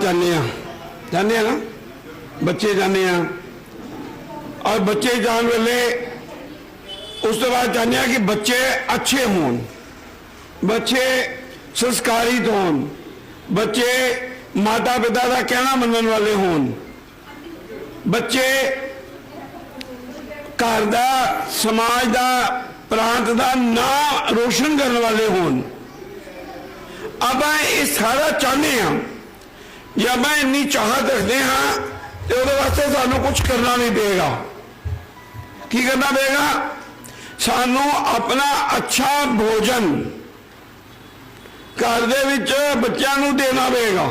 जाने ना, बच्चे जाने और बच्चे जान वेले उस तो बाद चाहते हैं कि बच्चे अच्छे हों, बच्चे संस्कारित हों, बच्चे माता पिता का कहना मनने वाले हों, बच्चे घर दा समाज दा प्रांत दा नाम रोशन करने वाले हों। अब ये सारा चाहते हैं, जब मैं इन्नी चाहत रखते हाँ तो वो वास्ते सानू कुछ करना नहीं पेगा। की करना पेगा? सानू अपना अच्छा भोजन घर दे विच बच्चों को देना पेगा,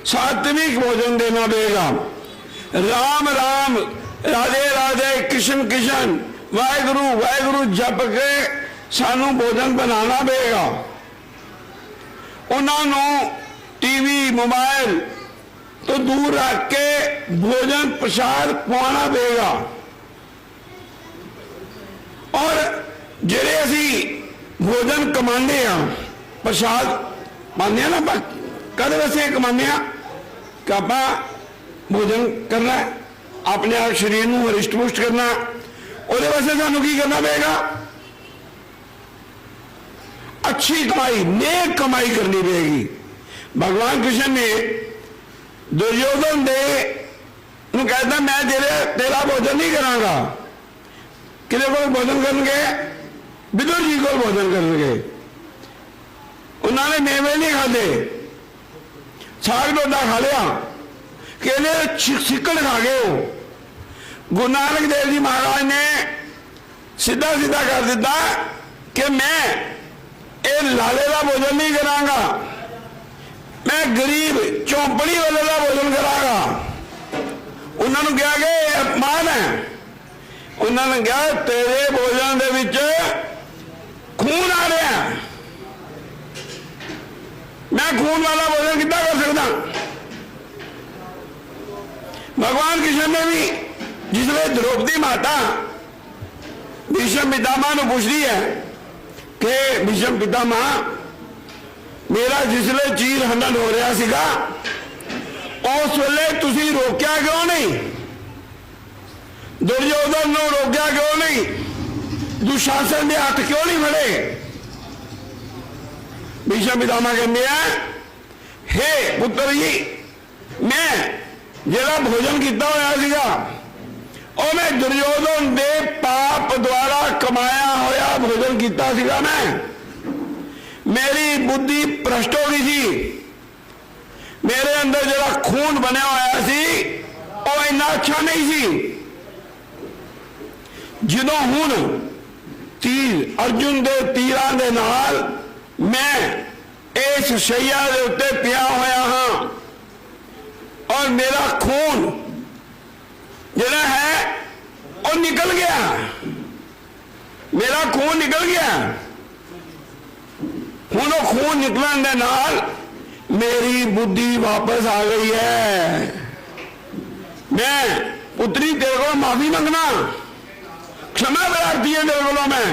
सात्विक भोजन देना पेगा। राम राम राधे राधे कृष्ण कृष्ण वाहिगुरु वाहिगुरु जप के सानू भोजन बनाना पेगा। उन्होंने टीवी मोबाइल तो दूर रख के भोजन प्रसाद पवाना पेगा। और जेड़े असी भोजन कमाने प्रसाद पाने ना, कद वैसे कमाने कि आप भोजन करना, अपने आप शरीर को रिष्ट पुष्ट करना, और वास्ते सानू की करना पेगा? अच्छी कमाई, नेक कमाई करनी पेगी। भगवान कृष्ण ने दुर्योधन दे कहता मैं तेरा भोजन नहीं करांगा। किसी को भोजन करेंगे? विदुर जी को भोजन करेंगे। उन्होंने मेवे नहीं खाते, साग डोडा खा लिया, केले सिक्कड़ खा गए हो। गुरु नानक देव जी महाराज ने सीधा सीधा कर दिता कि मैं ये लाले का भोजन नहीं करांगा, मैं गरीब चौंपड़ी वाले का भोजन करांगा। उन्होंने कहा कि अपमान है। उन्होंने कहा तेरे भोजन दे विच खून आ रहा है, मैं खून वाला भोजन कितना कर सकता? भगवान कृष्ण ने भी जिसमें द्रौपदी माता भीष्म पितामह को पूछती है कि भीष्म पितामह मेरा जिसले चीर हनन हो रहा सीगा उस वेले तुसी रोकया क्यों नहीं? दुर्योधन को रोकया क्यों नहीं? दुशासन के हाथ क्यों नहीं फड़े? भीष्म पितामह कहते हैं हे पुत्र जी, मैं जेड़ा भोजन किया होया सीगा और मैं दुर्योधन दे पाप द्वारा कमाया होया भोजन किया सीगा। मेरी बुद्धि भ्रष्ट हो गई थी, मेरे अंदर जरा खून बनया होया सी वो इन्ना अच्छा नहीं सी। जो हुण तीर अर्जुन दे तीरां दे नाल मैं इस शैया दे उत्ते पिया होया हाँ और मेरा खून जरा है वो निकल गया, मेरा खून निकल गया। हुण वो खून निकलन दे नाल मेरी बुद्धि वापस आ गई है। मैं पुत्री तेरे को माफी मंगना, क्षमा प्रार्थी है तेरे को मैं।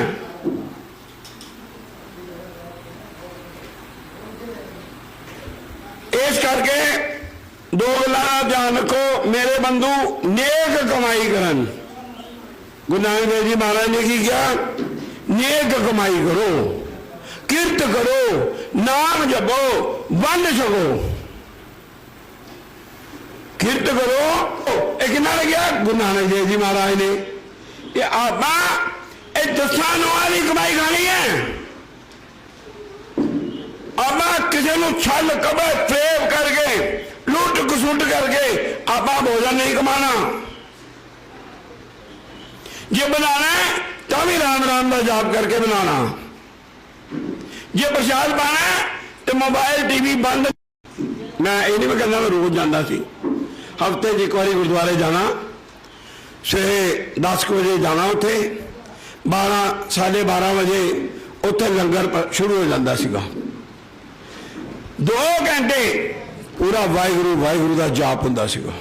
इस करके दो गल्लां ध्यान रखो मेरे बंधु, नेक कमाई करन। गुरु नानक देव जी महाराज ने की किया? नेक कमाई करो, किरत करो, नाम जपो, वंड छको। किरत करो एक ना लग्या गुरु नानक देव जी महाराज ने कि आप दसा वाली कमाई खानी है। आप किसी को छल कबर फेव करके लुट घसुट करके आप भोजन नहीं कमाना। जे बनाना है तो भी राम राम का जाप करके बनाना। जे प्रसाद पाना है तो मोबाइल टीवी बंद। मैं ये नहीं कहना मैं रोज जाता सी, हफ्ते एक बार गुरुद्वारे जाना, सवेरे 10 बजे जाना, उत्थे 12 साढ़े 12 बजे उत्थे लंगर शुरू हो जाता सीगा। 2 घंटे पूरा वाहिगुरु वाहिगुरु का जाप होंदा सीगा।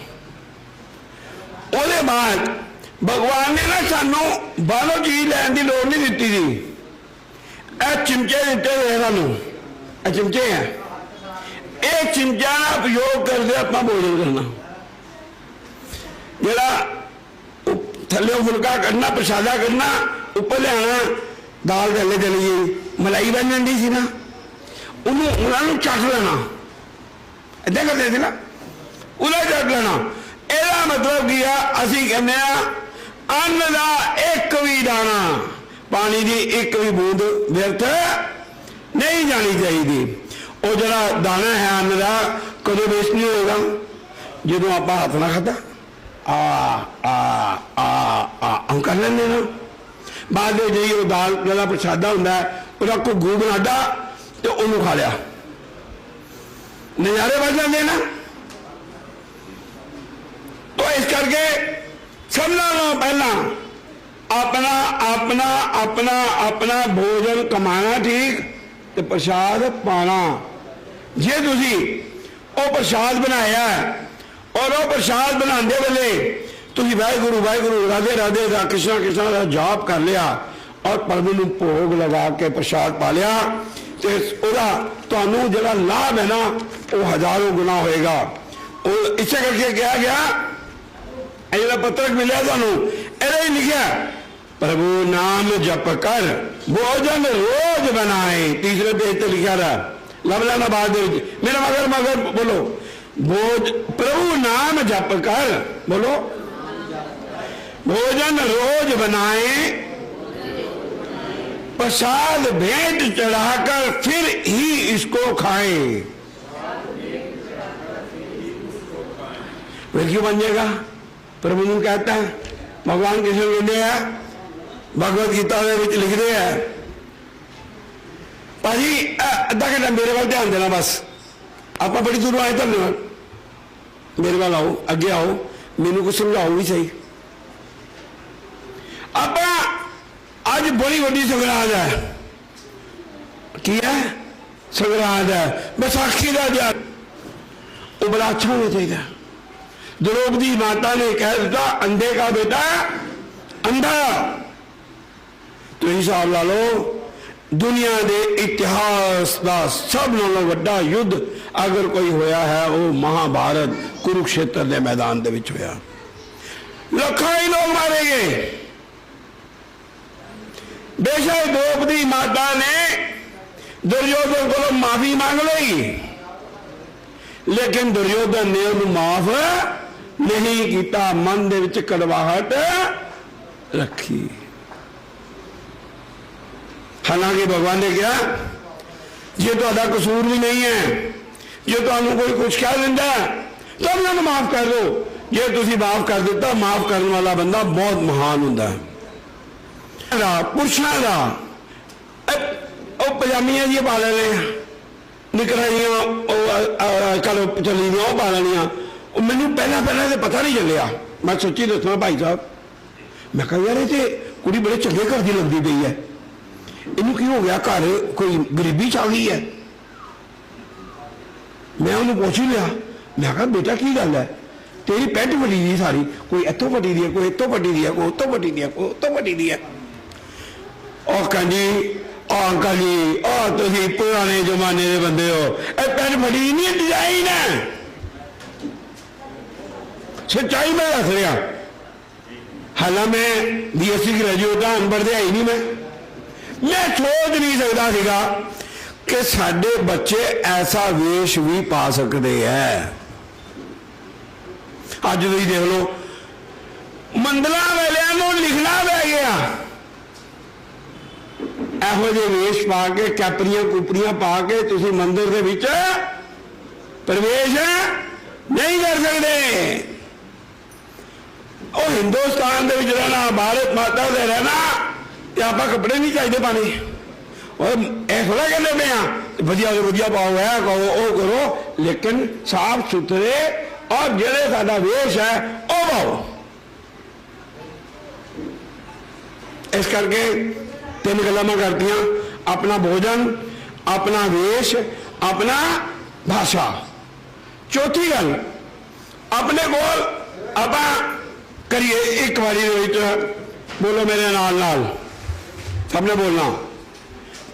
उसके बाद भगवान ने ना सानू बाहरों चीज लैन की लोड़ नहीं दी थी। यह चिमचे दिते हुए सानू, चिमचे हैं, ये चिमचा का उपयोग करते थल्ले आपां भोजन करना, जिहड़ा थल्ले फुलका कढ़ना प्रसादा कढ़ना उपर लिया दाल थल्ले चली गई मलाई बन जाती सी ना उन्होंने चख लेना इदा करते थे ना उन्हें चख लेना। यदा मतलब की है असी कहने अन्न का एक भी दाना पानी की एक भी बूंद व्यर्थ नहीं जानी चाहिए। वो जरा दाना है अन्न का कदों वेस्ट नहीं होगा जो आप हाथ ना खाता आ आ आ आ हम कर लेंगे ना। बाद में जी वो दाल जरा प्रसादा होंगे उसका घुग्गू बनाता तो उन्होंने खा लिया नज़ारे बच जाते ना। तो इस करके सब नालों पहला अपना अपना अपना अपना भोजन कमाना ठीक तो प्रसाद पाना। जे तुसी वो प्रसाद बनाया और वो प्रसाद बनाते वेले तुसी वाहिगुरु वाहिगुरु राधे राधे दा कृष्णा कृष्णा का जाप कर लिया और प्रभु नूं भोग लगा के प्रसाद पा लिया तो उसका तुहानूं जिहड़ा लाभ है ना वो हजारों गुना होएगा। इसे करके कहा गया जो पत्रक मिले तुहानूं इहदे लिखा प्रभु नाम जप कर भोजन रोज बनाए। तीसरे पेज पर लिखा रहा लब लेना बाद मेरा मगर मगर बोलो भोज प्रभु नाम जप कर बोलो भोजन रोज बनाए प्रसाद भेंट चढ़ाकर फिर ही इसको खाए। फिर क्यों बन जाएगा प्रभु ने कहता है भगवान कृष्ण कहते हैं भगवत गीता लिखते हैं भाजी अद्धा घंटा मेरे वाल ध्यान देना बस आप बड़ी दूर आए धन्यवाद मेरे वाल आओ अगे आओ मैनू कुछ समझाओ भी सही। आप अज बड़ी वड्डी संगरांद है की है संगरांद है बैसाखी का दिन वो बड़ा अच्छा होना चाहिए। द्रौपदी माता ने कह दिया अंधे का बेटा अंधा। तो हिसाब ला लो दुनिया के इतिहास का सब नालों वड्डा युद्ध अगर कोई होया है वो महाभारत कुरुक्षेत्र के मैदान के विच होया। लाखों ही लोग मारे गए। बेशक द्रौपदी माता ने दुर्योधन को माफी मांग ली लेकिन दुर्योधन ने उन्हें माफ नहीं किया मन दे विच कड़वाहट रखी। हालांकि भगवान ने कहा जे तुहाडा कसूर भी नहीं है जो तुहानू कोई कुछ कह दिंदा तो उन्होंने माफ कर दो। जे तुसीं माफ कर दिता माफ करने वाला बंदा बहुत महान हुंदा है। पुरुषों का पजामियां जी पा लेने निकल कल चली दी पा लेनिया मैनू पहला पहला तो पता नहीं चलिया। मैं सोची दसना भाई साहब मैं कहा यार ये कुड़ी बड़े चंगे घर की लगती पई है इनू की हो गया घर कोई गरीबी च आ गई है। मैं उन्हें पूछ ही लिया मैं कहा बेटा की गल है तेरी पैंट फटी दी सारी कोई इतों फटी दी है कोई इतों फटी दी है कोई उतों फटी दी है कोई उतों फटी दी है। और कहनी अंकल जी तुम पुराने जमाने के बंदे हो पैंट फटी नहीं डिजाइन है सच्चाई में दस रहा। हालांकि मैं BSc ग्रेजुएट हाँ अनपढ़ है ही नहीं मैं सोच नहीं सकता सीगा कि साडे बच्चे ऐसा वेश भी पा सकते हैं। अज तुम देख लो मंडल वाले लिखना पै गया एहो जे वेश पा के कैपरियां कुपरियां पा के तुसी मंदिर दे विच प्रवेश नहीं कर सकते। और हिंदुस्तान दे विच रहना भारत माता से रहना आप कपड़े नहीं चाहिए पाने और थोड़ा कहते पे हाँ वजिया तो वजिया पाओ है कहो वो करो लेकिन साफ सुथरे और जेड़े साडा वेश है वो पाओ। इस करके तीन गल्लां मैं करतियां अपना भोजन अपना वेश अपना भाषा। चौथी गल अपने कोल आपां करिए एक बारी बोलो मेरे नाल नाल सबने बोलना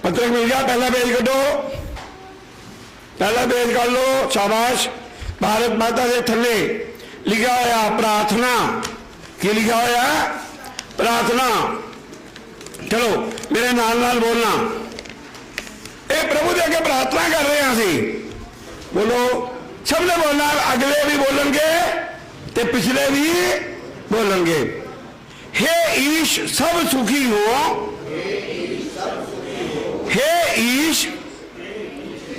पत्रक मिल गया पहला पेज कटो पहला पेज कर लो शाबाश भारत माता के थले लिखा होया प्रार्थना, की लिखा होया प्रार्थना। चलो मेरे नाल नाल बोलना, ये प्रभु के अगे प्रार्थना कर रहे हैं असी। बोलो, सबने बोलना, अगले भी बोलेंगे ते पिछले भी बोलेंगे। हे ईश सब सुखी हो, हे ईश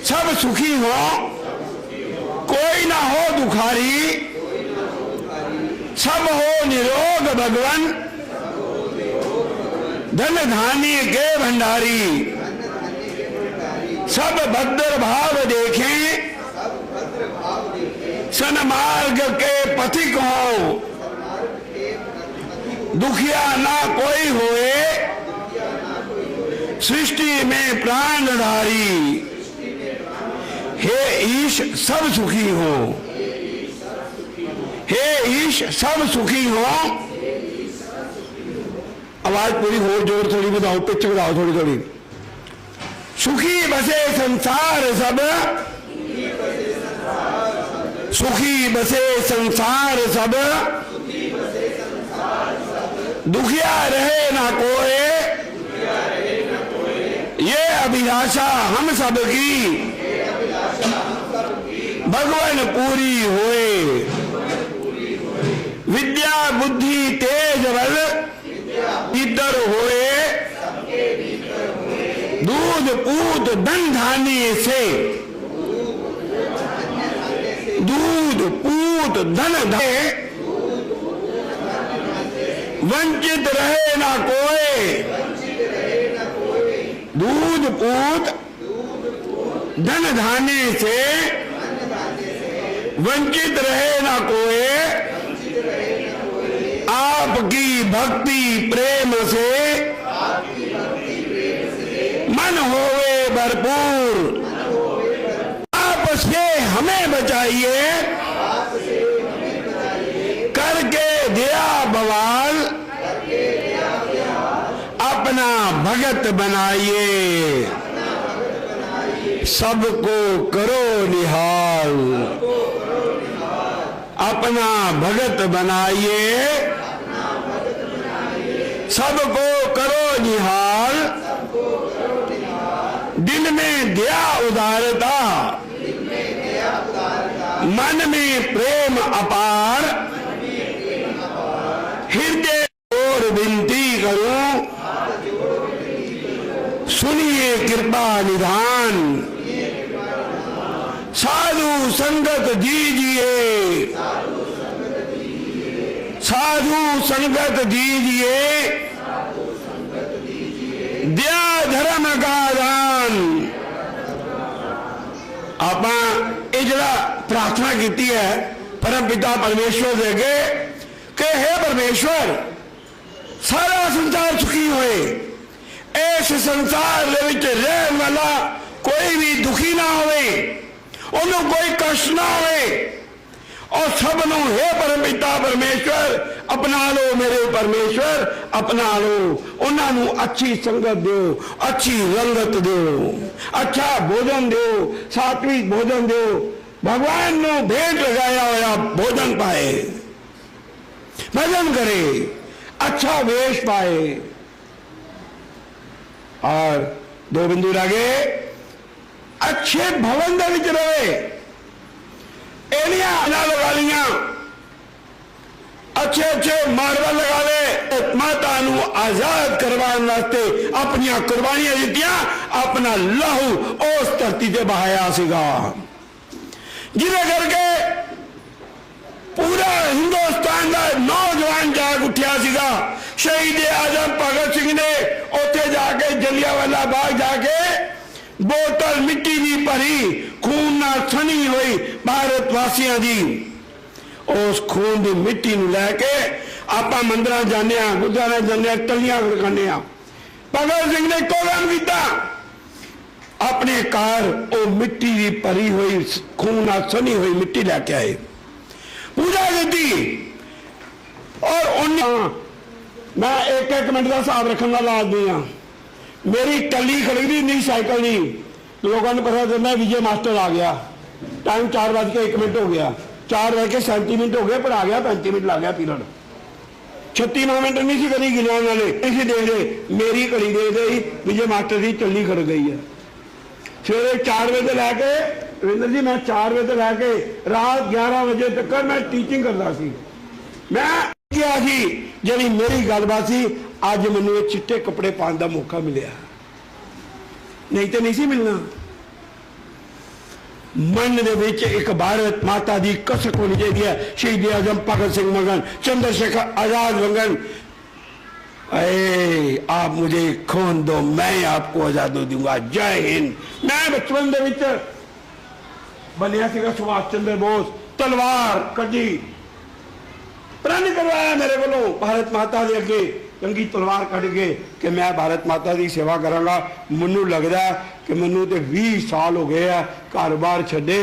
सब सुखी हो, कोई ना हो दुखारी, सब हो निरोग भगवन, धन धान्य के भंडारी, सब भद्र भाव देखें, सन्मार्ग के पथिक हो, दुखिया ना कोई होए, सृष्टि में प्राणधारी। हे ईश सब सुखी हो, हे ईश सब सुखी हो। आवाज पूरी हो, जोर थोड़ी बताओ, पिच बताओ थोड़ी थोड़ी। सुखी बसे संसार सब, सुखी बसे संसार सब, दुखिया रहे ना कोई, ये अभिलाषा हम सब की, भगवान पूरी होए। विद्या बुद्धि तेज बल भीतर होए, दूध पूत धन धान्य से, दूध पूत धन धान्य, वंचित रहे ना कोई, दूध पूत धन धान्य से, वंचित रहे ना कोई, आपकी भक्ति प्रेम से, मन होवे भरपूर, आप से हमें बचाइए, करके दिया बवाल, अपना भगत बनाइए, सबको करो निहाल, अपना भगत बनाइए, सबको करो निहाल, दिल में दया उदारता, मन में प्रेम अपार, हृदय और विनती करूं, सुनिए कृपा निधान, साधु संगत दीजिए, साधु संगत दीजिए, दया धर्म का दान। आप जरा प्रार्थना की है परम पिता परमेश्वर से कि हे परमेश्वर, सारा संसार सुखी होए, इस संसार रहने वाला कोई भी दुखी ना होवे, उन्होंने कोई कष्ट ना होवे, और सबनों हे परम पिता परमेश्वर अपना लो, मेरे परमेश्वर अपना लो, उन्होंने अच्छी संगत दो, अच्छी रंगत दो, अच्छा भोजन दो, सात्विक भोजन दो, भगवान ने भेंट लगाया हुआ भोजन पाए, भजन करे, अच्छा वेश पाए। और दो बिंदु आगे, अच्छे भवन दे विच रहे, एलियां ना लगा लिया, अच्छे अच्छे मार्बल लगा ले, माता नू आजाद करवाने वास्ते अपनी कुर्बानियां दित्तियां, अपना लहू उस धरती से बहाया सीगा, जिसे करके पूरा हिंदुस्तान का नौजवान जाग उठिया सीगा। शहीद आजम भगत सिंह ने उत्थे जाके जलियांवाला बाग जाके बोतल मिट्टी की भरी, खून ना सनी हुई भारत वासियों की, उस खून की मिट्टी लैके आप मंदिर जाने, गुरुद्वारे जाने, टलियां खड़काने। भगत सिंह ने को काम किया, अपने कार वो मिट्टी की भरी हुई खून ना सनी हुई मिट्टी लैके आए, पूजा की, और मैं एक एक मिनट का हिसाब रखने वाला आदमी हाँ। मेरी टली खड़ी नहीं, साइकिल नहीं, लोगों को पता चलता विजय मास्टर आ गया, टाइम 4:01 हो गया, 4:37 हो गया, पढ़ा गया 35 मिनट लग गया पीरियड। 36 मिनट नहीं सी कभी गिने उन्होंने, नहीं सी देख रहे, मेरी घड़ी देखते ही विजय मास्टर की चली खड़ गई है। सवेरे 4 बजे लैके रविंदर जी, मैं 4 बजे लैके रात 11 बजे तक मैं टीचिंग करता सी। मैं क्या सी जी मेरी गलबात सी, अज मैनू ये चिट्टे कपड़े पाने का मौका मिले, नहीं तो नहीं सी मिलना। मन दे विच एक भारत माता की कसक होनी चाहिए। शहीद आजम भगत सिंह मंगन, चंद्रशेखर आजाद मंगन, आप मुझे खून दो, मैं आपको आजादी दूंगा, जय हिंद। मैं बचपन दे विच बनिया सीगा सुभाष चंद्र बोस, तलवार कड्डी, प्रण करवाया मेरे को भारत माता के अगे चंगी तलवार कट के कि मैं भारत माता की सेवा करांगा। मैनू लगता है कि मैनू तो 20 साल हो गए है घर बार छड्डे,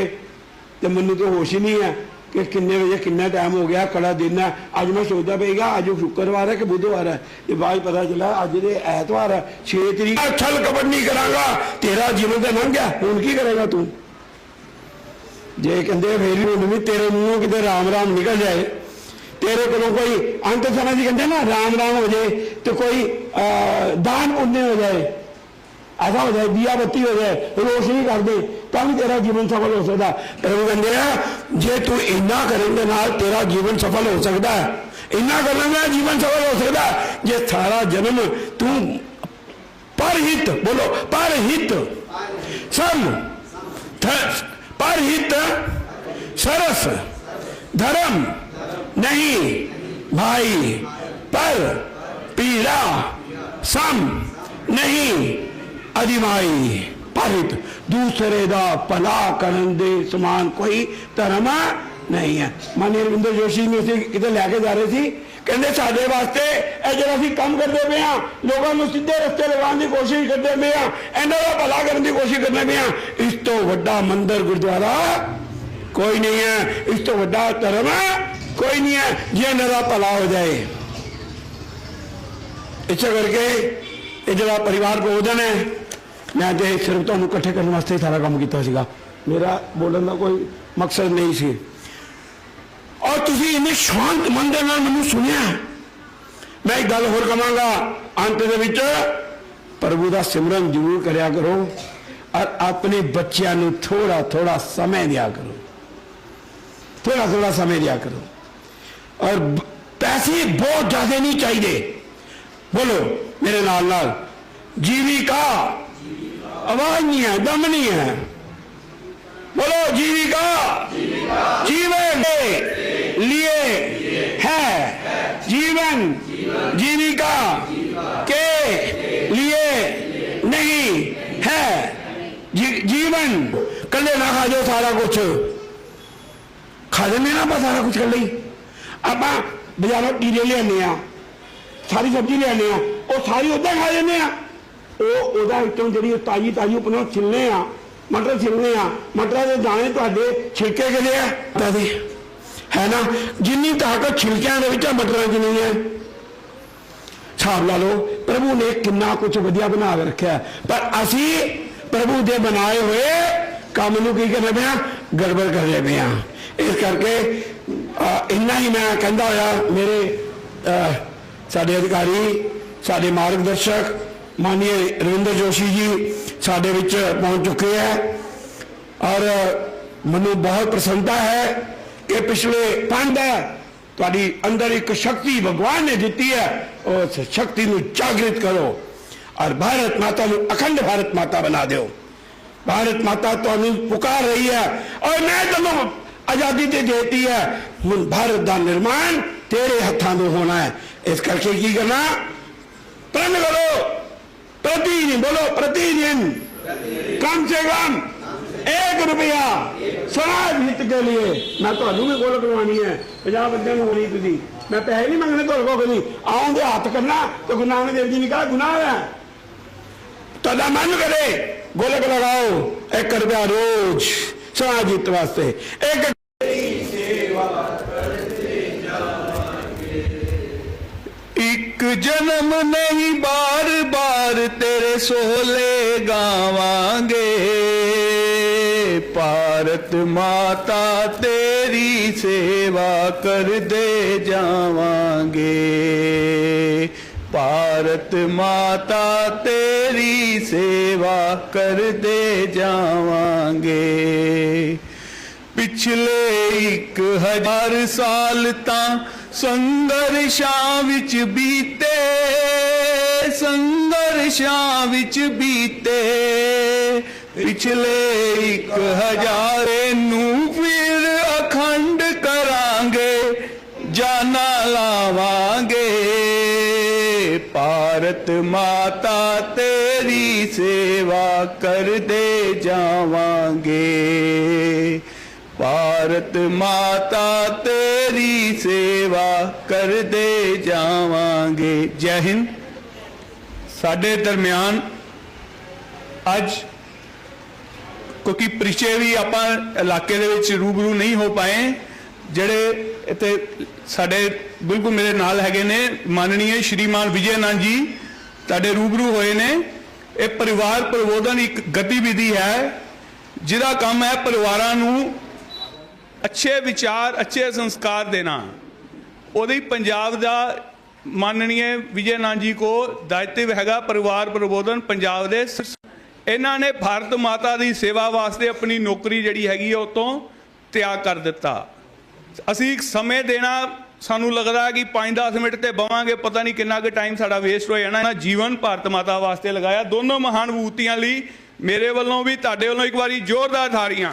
तो मैनू तो होश ही नहीं है कि किन्ने बजे किन्ना टाइम हो गया, कड़ा दिन है। अज मैं सोचता पेगा अज शुक्रवार है कि बुधवार है, ये बाद पता चला अज दे ऐतवार है 6 तरीक। छल कपट नहीं करांगा, तेरा जीवन तो लंघ गया, हुण की करेगा तू? जे कहते फिर भी तेरे मुँहों कितने राम राम निकल जाए, तेरे को कोई अंत समय जी कहते ना राम राम हो जाए, तो कोई दान पुण्य हो जाए, ऐसा हो जाए, दिया बत्ती हो जाए, रोशनी कर दे, तब तेरा जीवन सफल हो सकता। प्रभु कहते हैं जे तू इन्ना करने नाल तेरा जीवन सफल हो सकता है, इन्ना करने जीवन सफल हो सकता है। जे सारा जन्म तू परहित, बोलो परहित, सम परहित सरस धर्म नहीं भाई, पर पीड़ा सम नहीं अधिमाई, परित दूसरे दा भला करन दे समान कोई धर्म नहीं है। माननीय रविंदर जोशी ने कितने लैके जा रहे थे, कहते साडे वास्ते जो असीं काम करते पे हाँ, लोगों को सीधे रस्ते लगाने की कोशिश करते पे हाँ, इन्हों का भला करने की कोशिश करते पे हाँ, इस तो वड्डा मंदिर गुरुद्वारा कोई नहीं है, इस तो वड्डा धर्म कोई नहीं है जे इन्हों भला हो जाए। इस करके ये जो परिवार प्रबोधन है, मैं तो सिर्फ तुहानू इकट्ठे करने वास्ते सारा काम किया सीगा, मेरा बोलने का कोई मकसद नहीं सी। और तुसीं इन्ने शांत मन दे नाल मैनूं सुनिया। मैं एक गल होर कहांगा, अंत दे विच प्रभु का सिमरन जरूर करया करो और अपने बच्चों नूं थोड़ा थोड़ा समय दिया करो, थोड़ा थोड़ा समय दिया करो। और पैसे बहुत ज्यादा नहीं चाहिए, बोलो मेरे नाल नाल, जीविका आवाज नहीं है, दम नहीं है, बोलो जीविका जीवन के लिए है, जीवन जीविका के लिए नहीं है। जीवन कले ना खा जाओ सारा कुछ, खा लेने ना बस सारा कुछ कर ली। आप बाजारों टीरे लिया, सारी सब्जी लिया, वो सारी उदा खा लेने, जी ताजी ताजी अपना छिलने, मटर छिलने, मटर के दाने तो छिलके के लिए है ना, जिनी ताकत छिलकियां मटर च नहीं है। हिसाब ला लो प्रभु ने कितना कुछ वधिया बना के रखा है, पर असी प्रभु के बनाए हुए काम नूं की करने पे गड़बड़ कर रहे पे हाँ। इस करके इन्ना ही मैं कहता होया मेरे साडे अधिकारी, साडे मार्गदर्शक माननीय रविंदर जोशी जी साडे विच पहुंच चुके हैं और मैनू बहुत प्रसन्नता है कि पिछले 5 तुहाडी अंदर एक शक्ति भगवान ने दी है, उस शक्ति को जागृत करो और भारत माता को अखंड भारत माता बना दो। भारत माता तुहानू पुकार रही है और मैं तुहानू आजादी दे देती है, भारत का निर्माण तेरे हाथों में होना है। इस करके की करना, प्रण करो प्रतिदिन, बोलो प्रतिदिन कम से कम 1 रुपया समाज हित के लिए। मैं तो भी गोल करवानी है, 50 बंदे हो रही थी, मैं पैसे नहीं मंगने तो कभी आऊंगे हाथ करना, तो गुरु नानक देव जी ने कहा गुनाह है, तो मन करे गोलक लगाओ 1 रुपया रोज समाज हित वास्ते। एक जन्म नहीं बार बार तेरे सोले गावांगे, भारत माता तेरी सेवा करते जावांगे। भारत माता तेरी सेवा करते जावांगे। पिछले 1000 साल तां संघर्षां विच बीते, संघर्षां विच बीते। पिछले 1000 नू फिर अखंड करांगे, जाना लावांगे। भारत माता तेरी सेवा करते जावांगे। भारत माता तेरी सेवा करते जावांगे। जय हिंद। साडे दरम्यान अज क्योंकि परिचय भी आपां इलाके दे विच रूबरू नहीं हो पाए, ਜਿਹੜੇ ਇੱਥੇ ਸਾਡੇ ਬਿਲਕੁਲ ਮੇਰੇ ਨਾਲ ਹੈਗੇ ਨੇ ਮਾਨਨੀय ਸ਼੍ਰੀਮਾਨ ਵਿਜੇ ਆਨੰਦ ਜੀ ਤੁਹਾਡੇ रूबरू ਹੋਏ ਨੇ। ਇਹ ਪਰਿਵਾਰ ਪ੍ਰਬੋਧਨ ਇੱਕ ਗਤੀਵਿਧੀ ਹੈ ਜਿਹਦਾ ਕੰਮ ਹੈ ਪਰਿਵਾਰਾਂ ਨੂੰ ਅੱਛੇ ਵਿਚਾਰ ਅੱਛੇ ਸੰਸਕਾਰ ਦੇਣਾ। ਉਹਦੀ ਪੰਜਾਬ ਦਾ ਮਾਨਨੀय ਵਿਜੇ ਆਨੰਦ ਜੀ ਕੋ ਦਾਇਤਵ ਹੈਗਾ ਪਰਿਵਾਰ ਪ੍ਰਬੋਧਨ ਪੰਜਾਬ ਦੇ। ਇਹਨਾਂ ਨੇ ਭਾਰਤ ਮਾਤਾ ਦੀ ਸੇਵਾ ਵਾਸਤੇ ਆਪਣੀ ਨੌਕਰੀ ਜਿਹੜੀ ਹੈਗੀ ਉਹ ਤੋਂ ਤਿਆਗ ਕਰ ਦਿੱਤਾ। ਅਸੀਂ ਇੱਕ ਸਮੇਂ ਦੇਣਾ ਸਾਨੂੰ ਲੱਗਦਾ ਹੈ ਕਿ 5-10 ਮਿੰਟ ਤੇ ਬਵਾਂਗੇ, ਪਤਾ ਨਹੀਂ ਕਿੰਨਾ ਕੁ ਟਾਈਮ ਸਾਡਾ ਵੇਸਟ ਹੋ ਜਾਣਾ। ਜੀਵਨ ਭਾਰਤ ਮਾਤਾ ਵਾਸਤੇ ਲਗਾਇਆ। ਦੋਨੋਂ ਮਹਾਨ ਵਿਭੂਤੀਆਂ ਲਈ ਮੇਰੇ ਵੱਲੋਂ ਵੀ ਤੁਹਾਡੇ ਵੱਲੋਂ ਇੱਕ ਵਾਰੀ ਜ਼ੋਰਦਾਰ ਤਾੜੀਆਂ।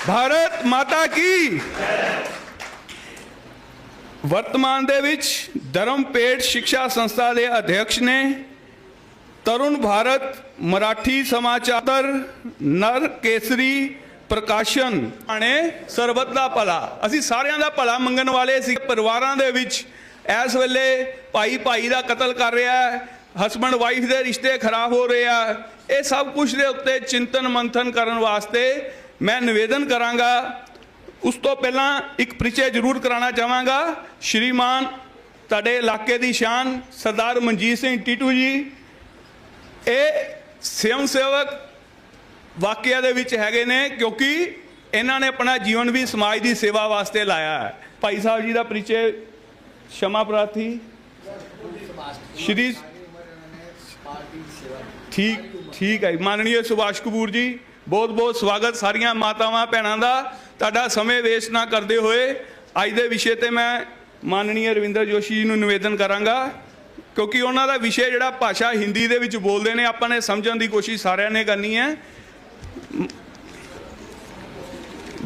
ਭਾਰਤ ਮਾਤਾ ਕੀ। ਵਰਤਮਾਨ ਦੇ ਵਿੱਚ ਧਰਮਪੇਟ ਸਿੱਖਿਆ ਸੰਸਥਾ ਦੇ ਅਧਿਕਸ਼ ਨੇ ਤਰੁਣ ਭਾਰਤ ਮਰਾਠੀ ਸਮਾਚਾਰ ਨਰ ਕੇਸਰੀ ਪ੍ਰਕਾਸ਼ਨ ਆਣੇ ਸਰਬੱਤ ਦਾ ਭਲਾ। ਅਸੀਂ ਸਾਰਿਆਂ ਦਾ ਭਲਾ ਮੰਗਣ ਵਾਲੇ ਸੀ। ਪਰਿਵਾਰਾਂ ਦੇ ਵਿੱਚ ਇਸ ਵੇਲੇ ਭਾਈ ਦਾ ਕਤਲ ਕਰ ਰਿਹਾ ਹੈ, ਹਸਬੈਂਡ ਵਾਈਫ ਦੇ ਰਿਸ਼ਤੇ ਖਰਾਬ ਹੋ ਰਹੇ ਆ। ਇਹ ਸਭ ਕੁਝ ਦੇ ਉੱਤੇ ਚਿੰਤਨ ਮੰਥਨ ਕਰਨ ਵਾਸਤੇ ਮੈਂ ਨਿਵੇਦਨ ਕਰਾਂਗਾ। ਉਸ ਤੋਂ ਪਹਿਲਾਂ ਇੱਕ ਪਰਿਚੈ ਜ਼ਰੂਰ ਕਰਾਉਣਾ ਚਾਹਾਂਗਾ। ਸ਼੍ਰੀਮਾਨ ਤੁਹਾਡੇ ਇਲਾਕੇ ਦੀ ਸ਼ਾਨ ਸਰਦਾਰ ਮਨਜੀਤ ਸਿੰਘ ਟੀਟੂ ਜੀ ਇਹ ਸਵੈਮ ਸੇਵਕ ਵਾਕਿਆ ਦੇ ਵਿੱਚ ਹੈਗੇ ਨੇ ਕਿਉਂਕਿ ਇਹਨਾਂ ਨੇ ਆਪਣਾ ਜੀਵਨ ਵੀ ਸਮਾਜ ਦੀ ਸੇਵਾ ਵਾਸਤੇ ਲਾਇਆ ਹੈ। ਭਾਈ ਸਾਹਿਬ ਜੀ ਦਾ ਪਰਿਚੈ क्षमा प्रार्थी श्री ठीक है माननीय सुभाष कपूर जी बहुत बहुत स्वागत सारिया मातावां भैणां दा। तुहाडा समय वेस्ट ना करते हुए अज दे विषय ते मैं माननीय रविंदर जोशी जी नूं निवेदन करांगा क्योंकि उन्हां दा विषय जिहड़ा भाषा हिंदी दे विच बोलदे ने आपां ने समझण दी कोशिश सारिਆਂ ने करनी है।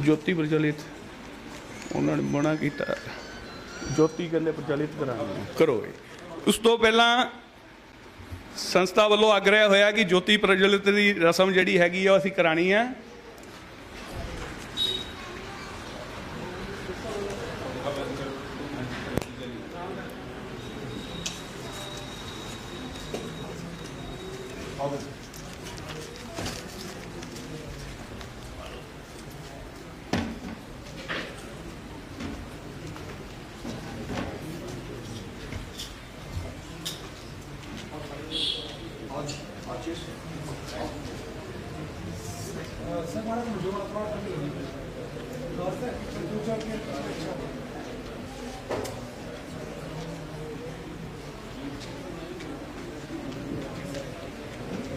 ज्योति प्रचलित उन्होंने मना किया ज्योति कहते प्रचलित करो। उस तो पहला संस्था वालों आग्रह होया कि ज्योति प्रज्वलित की रस्म जिहड़ी हैगी है असीं करानी है।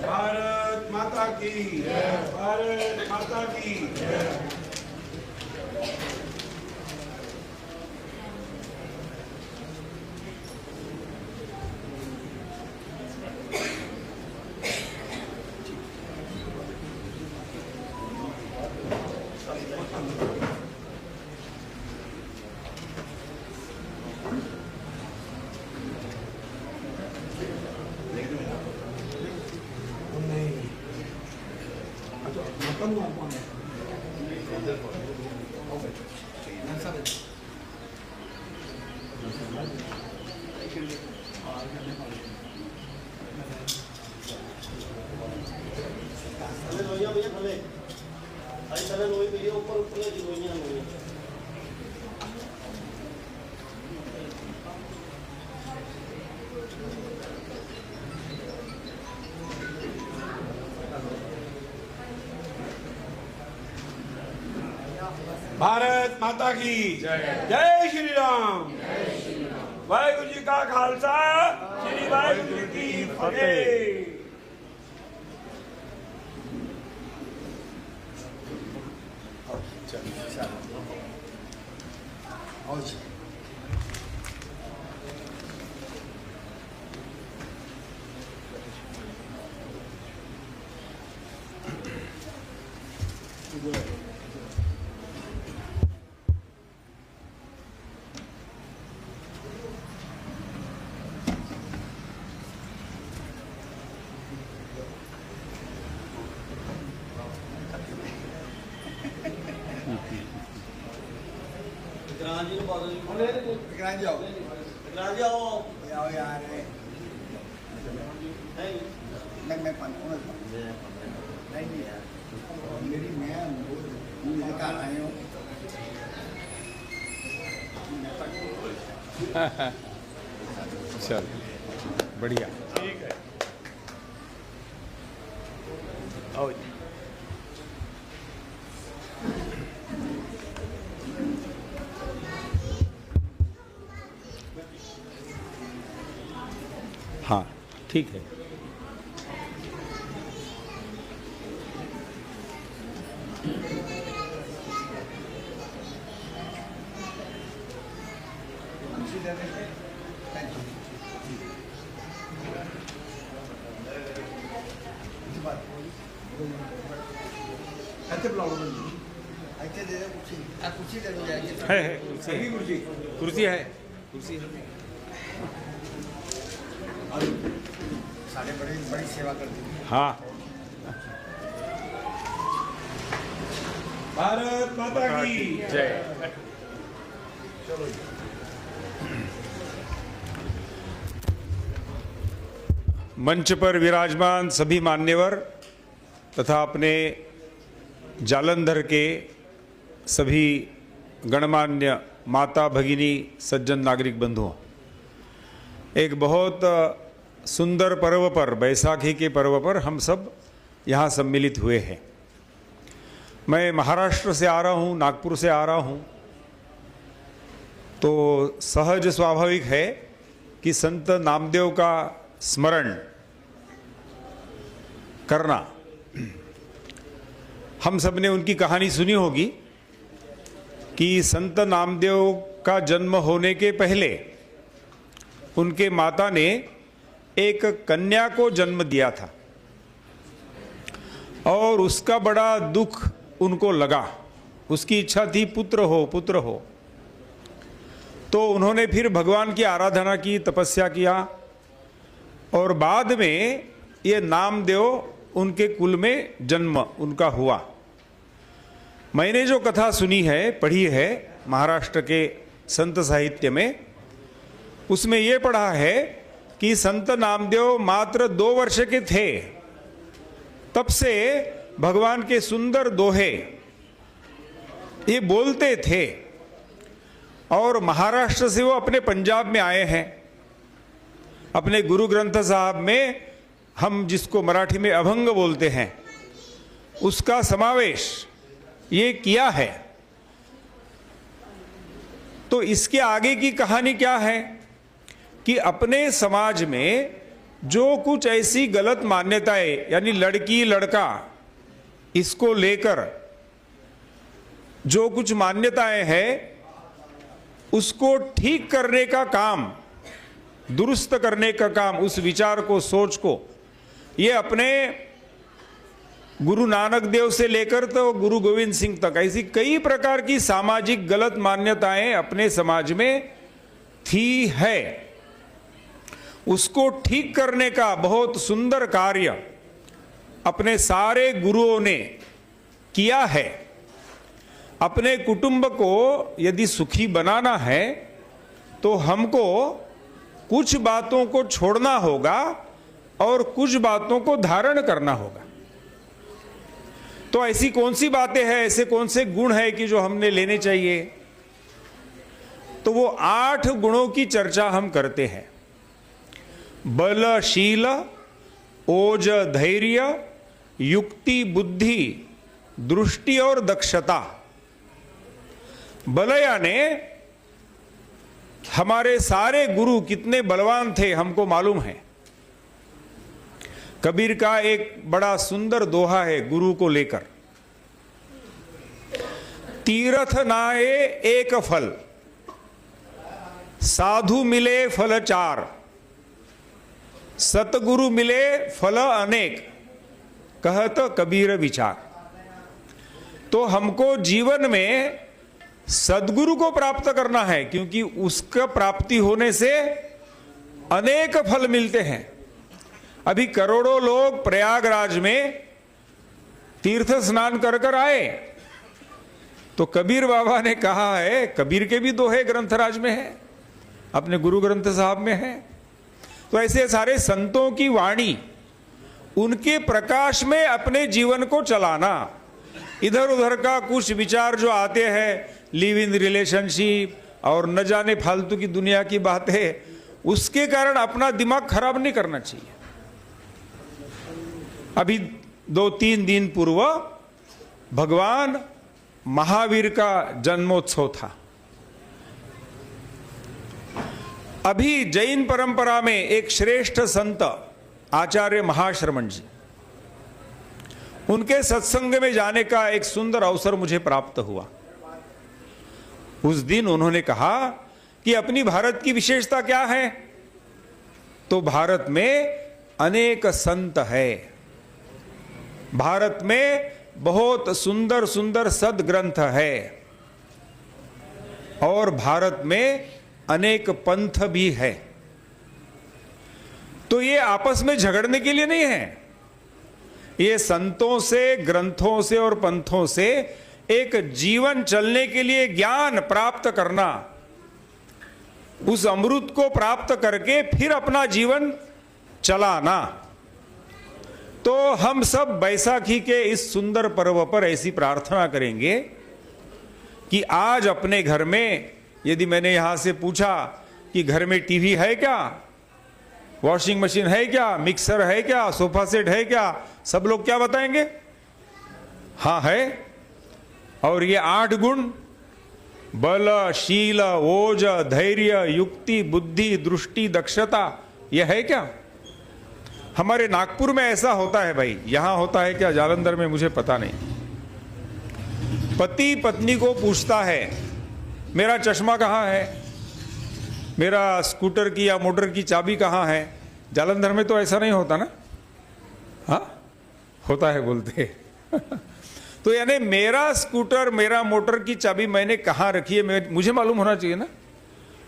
भारत माता की जय। भारत माता की जय। भारत माता की जय श्री राम। वाहिगुरु जी का खालसा, श्री वाहिगुरु जी की फतेह। चल बढ़िया। ठीक है, आओ जी। हाँ ठीक है। है कुर्सी है सारे बड़ी सेवा करती है। हाँ। भारत माता की जय। मंच पर विराजमान सभी मान्यवर तथा अपने जालंधर के सभी गणमान्य माता भगिनी सज्जन नागरिक बंधुओं, एक बहुत सुंदर पर्व पर, बैसाखी के पर्व पर हम सब यहाँ सम्मिलित हुए हैं। मैं महाराष्ट्र से आ रहा हूँ, नागपुर से आ रहा हूँ, तो सहज स्वाभाविक है कि संत नामदेव का स्मरण करना। हम सब ने उनकी कहानी सुनी होगी कि संत नामदेव का जन्म होने के पहले उनके माता ने एक कन्या को जन्म दिया था और उसका बड़ा दुख उनको लगा। उसकी इच्छा थी पुत्र हो, पुत्र हो। तो उन्होंने फिर भगवान की आराधना की, तपस्या किया और बाद में ये नामदेव उनके कुल में जन्म उनका हुआ। मैंने जो कथा सुनी है, पढ़ी है महाराष्ट्र के संत साहित्य में, उसमें ये पढ़ा है कि संत नामदेव मात्र 2 वर्ष के थे, तब से भगवान के सुंदर दोहे ये बोलते थे और महाराष्ट्र से वो अपने पंजाब में आए हैं। अपने गुरु ग्रंथ साहब में हम जिसको मराठी में अभंग बोलते हैं, उसका समावेश ये किया है। तो इसके आगे की कहानी क्या है कि अपने समाज में जो कुछ ऐसी गलत मान्यताएं, यानी लड़की लड़का इसको लेकर जो कुछ मान्यताएं हैं, उसको ठीक करने का काम, दुरुस्त करने का काम, उस विचार को, सोच को, ये अपने गुरु नानक देव से लेकर तो गुरु गोविंद सिंह तक ऐसी कई प्रकार की सामाजिक गलत मान्यताएं अपने समाज में थी है। उसको ठीक करने का बहुत सुंदर कार्य अपने सारे गुरुओं ने किया है। अपने कुटुंब को यदि सुखी बनाना है तो हमको कुछ बातों को छोड़ना होगा और कुछ बातों को धारण करना होगा। तो ऐसी कौन सी बातें हैं, ऐसे कौन से गुण हैं कि जो हमने लेने चाहिए? तो वो 8 गुणों की चर्चा हम करते हैं। बल, शील, ओज, धैर्य, युक्ति, बुद्धि, दृष्टि और दक्षता। बलया ने हमारे सारे गुरु कितने बलवान थे हमको मालूम है। कबीर का एक बड़ा सुंदर दोहा है गुरु को लेकर, तीर्थ नाए एक फल, साधु मिले फल चार, सतगुरु मिले फल अनेक, कहत कबीर विचार। तो हमको जीवन में सदगुरु को प्राप्त करना है, क्योंकि उसका प्राप्ति होने से अनेक फल मिलते हैं। अभी करोड़ों लोग प्रयागराज में तीर्थ स्नान कर कर आए, तो कबीर बाबा ने कहा है, कबीर के भी दोहे ग्रंथराज में है, अपने गुरु ग्रंथ साहब में है। तो ऐसे सारे संतों की वाणी, उनके प्रकाश में अपने जीवन को चलाना। इधर उधर का कुछ विचार जो आते हैं, लिव इन रिलेशनशिप और न जाने फालतू की दुनिया की बातें, उसके कारण अपना दिमाग खराब नहीं करना चाहिए। अभी 2-3 दिन पूर्व भगवान महावीर का जन्मोत्सव था। अभी जैन परंपरा में एक श्रेष्ठ संत आचार्य महाश्रमण जी, उनके सत्संग में जाने का एक सुंदर अवसर मुझे प्राप्त हुआ। उस दिन उन्होंने कहा कि अपनी भारत की विशेषता क्या है, तो भारत में अनेक संत है, भारत में बहुत सुंदर सुंदर सद्ग्रंथ है, और भारत में अनेक पंथ भी है। तो ये आपस में झगड़ने के लिए नहीं है, ये संतों से, ग्रंथों से और पंथों से एक जीवन चलने के लिए ज्ञान प्राप्त करना, उस अमृत को प्राप्त करके फिर अपना जीवन चलाना। तो हम सब बैसाखी के इस सुंदर पर्व पर ऐसी प्रार्थना करेंगे कि आज अपने घर में, यदि मैंने यहां से पूछा कि घर में टीवी है क्या, वॉशिंग मशीन है क्या, मिक्सर है क्या, सोफा सेट है क्या, सब लोग क्या बताएंगे? हाँ है। और ये 8 गुण, बल, शील, ओज, धैर्य, युक्ति, बुद्धि, दृष्टि, दक्षता, यह है क्या? हमारे नागपुर में ऐसा होता है भाई, यहां होता है क्या जालंधर में मुझे पता नहीं। पति पत्नी को पूछता है मेरा चश्मा कहाँ है, मेरा स्कूटर की या मोटर की चाबी कहाँ है। जालंधर में तो ऐसा नहीं होता ना? हाँ होता है बोलते तो यानी मेरा स्कूटर, मेरा मोटर की चाबी मैंने कहाँ रखी है, मुझे मालूम होना चाहिए ना।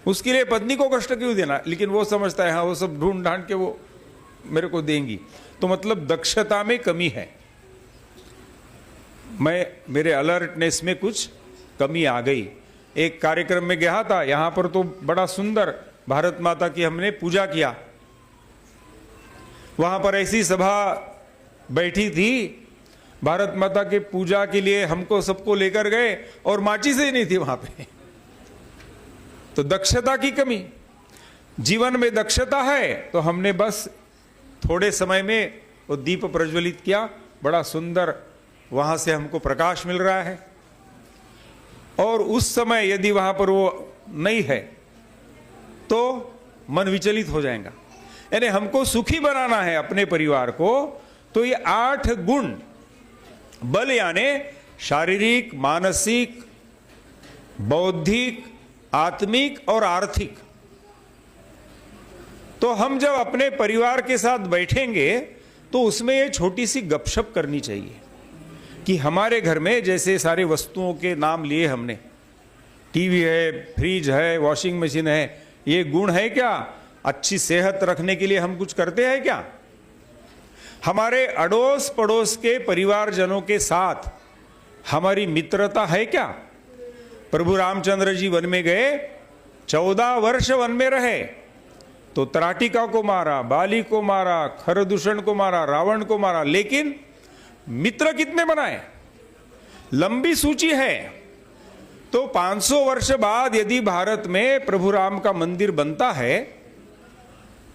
उसके लिए पत्नी को कष्ट क्यों देना? लेकिन वो समझता है हाँ वो सब ढूंढ ढांढ के वो मेरे को देंगी। तो मतलब दक्षता में कमी है, मेरे अलर्टनेस में कुछ कमी आ गई। एक कार्यक्रम में गया था, यहां पर तो बड़ा सुंदर भारत माता की हमने पूजा किया। वहां पर ऐसी सभा बैठी थी, भारत माता के पूजा के लिए हमको सबको लेकर गए और माचिस ही नहीं थी वहां पे। तो दक्षता की कमी, जीवन में दक्षता है तो हमने बस थोड़े समय में वो दीप प्रज्वलित किया, बड़ा सुंदर वहां से हमको प्रकाश मिल रहा है। और उस समय यदि वहां पर वो नहीं है तो मन विचलित हो जाएगा। यानी हमको सुखी बनाना है अपने परिवार को, तो ये 8 गुण, बल यानी शारीरिक, मानसिक, बौद्धिक, आत्मिक और आर्थिक। तो हम जब अपने परिवार के साथ बैठेंगे तो उसमें ये छोटी सी गपशप करनी चाहिए कि हमारे घर में जैसे सारे वस्तुओं के नाम लिए हमने, टीवी है, फ्रिज है, वॉशिंग मशीन है, ये गुण है क्या? अच्छी सेहत रखने के लिए हम कुछ करते हैं क्या? हमारे अड़ोस पड़ोस के परिवारजनों के साथ हमारी मित्रता है क्या? प्रभु रामचंद्र जी वन में गए, 14 वर्ष वन में रहे, तो त्राटिका को मारा, बाली को मारा, खरदूषण को मारा, रावण को मारा, लेकिन मित्र कितने बनाए? लंबी सूची है। तो 500 वर्ष बाद यदि भारत में प्रभु राम का मंदिर बनता है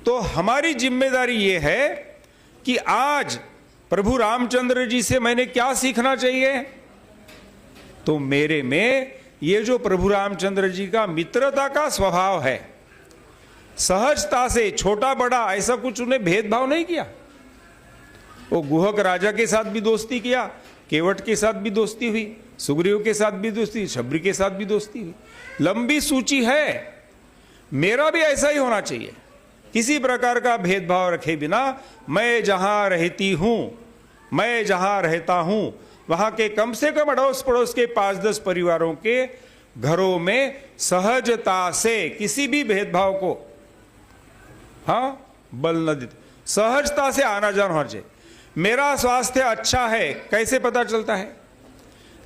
तो हमारी जिम्मेदारी यह है कि आज प्रभु रामचंद्र जी से मैंने क्या सीखना चाहिए? तो मेरे में ये जो प्रभु रामचंद्र जी का मित्रता का स्वभाव है, सहजता से छोटा बड़ा ऐसा कुछ उन्हें भेदभाव नहीं किया। वो गुहक राजा के साथ भी दोस्ती किया, केवट के साथ भी दोस्ती हुई, सुग्रीव के साथ भी दोस्ती, शबरी के साथ भी दोस्ती हुई। लंबी सूची है। मेरा भी ऐसा ही होना चाहिए, किसी प्रकार का भेदभाव रखे बिना। मैं जहां रहती हूं, मैं जहां रहता हूं, वहां के कम से कम अड़ोस पड़ोस के 5-10 परिवारों के घरों में सहजता से किसी भी भेदभाव को बल न देते, सहजता से आना जाना होना चाहिए। मेरा स्वास्थ्य अच्छा है कैसे पता चलता है?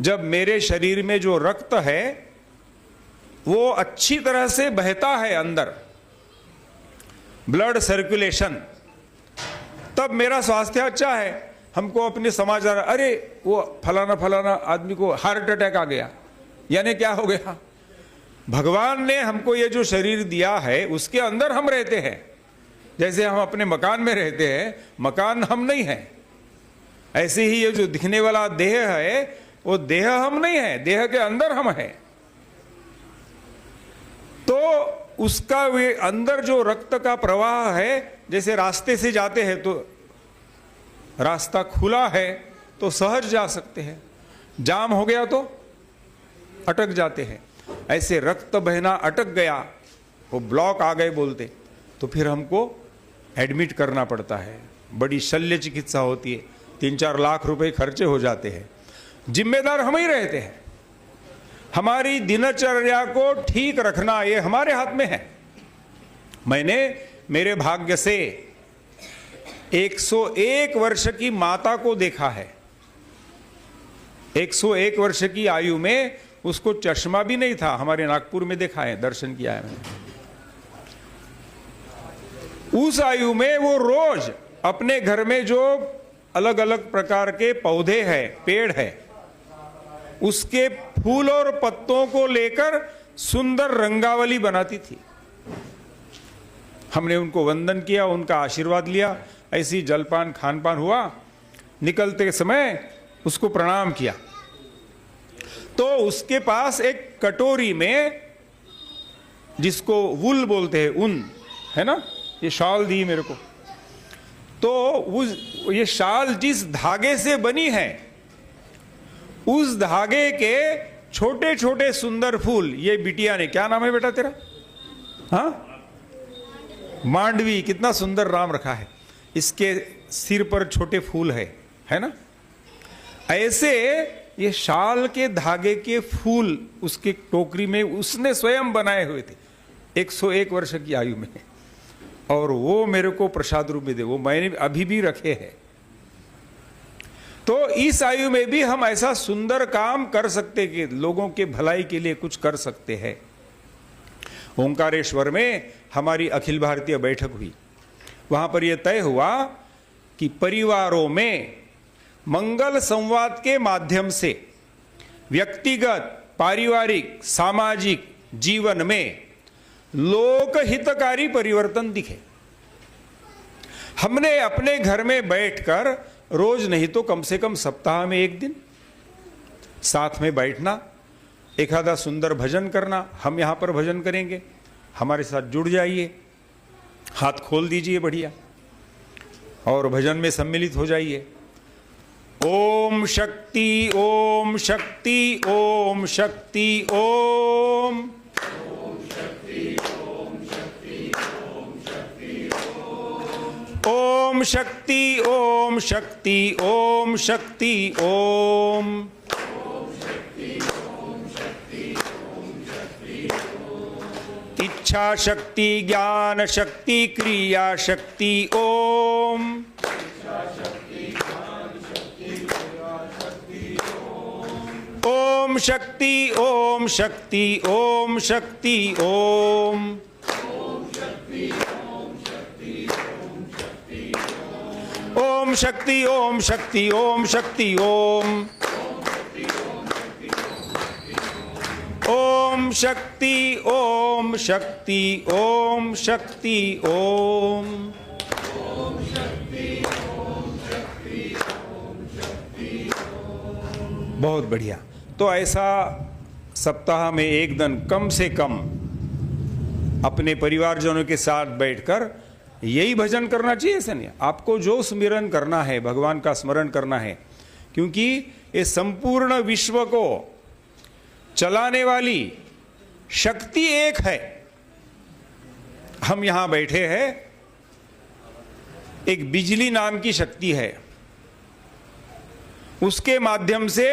जब मेरे शरीर में जो रक्त है वो अच्छी तरह से बहता है अंदर, ब्लड सर्कुलेशन, तब मेरा स्वास्थ्य अच्छा है। हमको अपने समाचार, अरे वो फलाना फलाना आदमी को हार्ट अटैक आ गया, यानी क्या हो गया? भगवान ने हमको ये जो शरीर दिया है उसके अंदर हम रहते हैं। जैसे हम अपने मकान में रहते हैं, मकान हम नहीं है, ऐसे ही ये जो दिखने वाला देह है वो देह हम नहीं है, देह के अंदर हम हैं। तो उसका वे अंदर जो रक्त का प्रवाह है, जैसे रास्ते से जाते हैं तो रास्ता खुला है तो सहज जा सकते हैं, जाम हो गया तो अटक जाते हैं। ऐसे रक्त बहना अटक गया, वो ब्लॉक आ गए बोलते, तो फिर हमको एडमिट करना पड़ता है। बड़ी शल्य चिकित्सा होती है, 3-4 लाख रुपए खर्चे हो जाते हैं। जिम्मेदार हम ही रहते हैं। हमारी दिनचर्या को ठीक रखना ये हमारे हाथ में है। मैंने मेरे भाग्य से 101 वर्ष की माता को देखा है। 101 वर्ष की आयु में उसको चश्मा भी नहीं था, हमारे नागपुर में देखा है, दर्शन किया है मैंने। उस आयु में वो रोज अपने घर में जो अलग अलग प्रकार के पौधे हैं, पेड़ है, उसके फूल और पत्तों को लेकर सुंदर रंगावली बनाती थी। हमने उनको वंदन किया, उनका आशीर्वाद लिया, ऐसी जलपान खानपान हुआ। निकलते समय उसको प्रणाम किया तो उसके पास एक कटोरी में, जिसको वुल बोलते हैं, ऊन है ना, ये शाल दी मेरे को। तो ये शाल जिस धागे से बनी है, उस धागे के छोटे छोटे सुंदर फूल, ये बिटिया ने, क्या नाम है बेटा तेरा? मांडवी, कितना सुंदर नाम रखा है। इसके सिर पर छोटे फूल है ना। ऐसे ये शाल के धागे के फूल उसके टोकरी में उसने स्वयं बनाए हुए थे 101 वर्ष की आयु में, और वो मेरे को प्रसाद रूप में दे, वो मैंने अभी भी रखे हैं। तो इस आयु में भी हम ऐसा सुंदर काम कर सकते कि लोगों के भलाई के लिए कुछ कर सकते हैं। ओंकारेश्वर में हमारी अखिल भारतीय बैठक हुई। वहां पर यह तय हुआ कि परिवारों में मंगल संवाद के माध्यम से व्यक्तिगत, पारिवारिक, सामाजिक जीवन में लोकहितकारी परिवर्तन दिखे। हमने अपने घर में बैठकर रोज नहीं तो कम से कम सप्ताह में 1 दिन साथ में बैठना, एक आधा सुंदर भजन करना। हम यहां पर भजन करेंगे, हमारे साथ जुड़ जाइए, हाथ खोल दीजिए बढ़िया, और भजन में सम्मिलित हो जाइए। ओम शक्ति, ओम शक्ति, ओम शक्ति, ओम। ओम शक्ति, ओम शक्ति, ओम शक्ति, ओम। इच्छा शक्ति, ज्ञान शक्ति, क्रिया शक्ति, ओम। ओम शक्ति, ओम शक्ति, ओम शक्ति, ओम। ओम शक्ति, ओम शक्ति, ओम शक्ति, ओम। ओम शक्ति, ओम शक्ति, ओम शक्ति, ओम। बहुत बढ़िया। तो ऐसा सप्ताह में एक दिन कम से कम अपने परिवारजनों के साथ बैठकर यही भजन करना चाहिए। ऐसा नहीं, आपको जो स्मरण करना है, भगवान का स्मरण करना है, क्योंकि ये संपूर्ण विश्व को चलाने वाली शक्ति एक है। हम यहां बैठे हैं, एक बिजली नाम की शक्ति है, उसके माध्यम से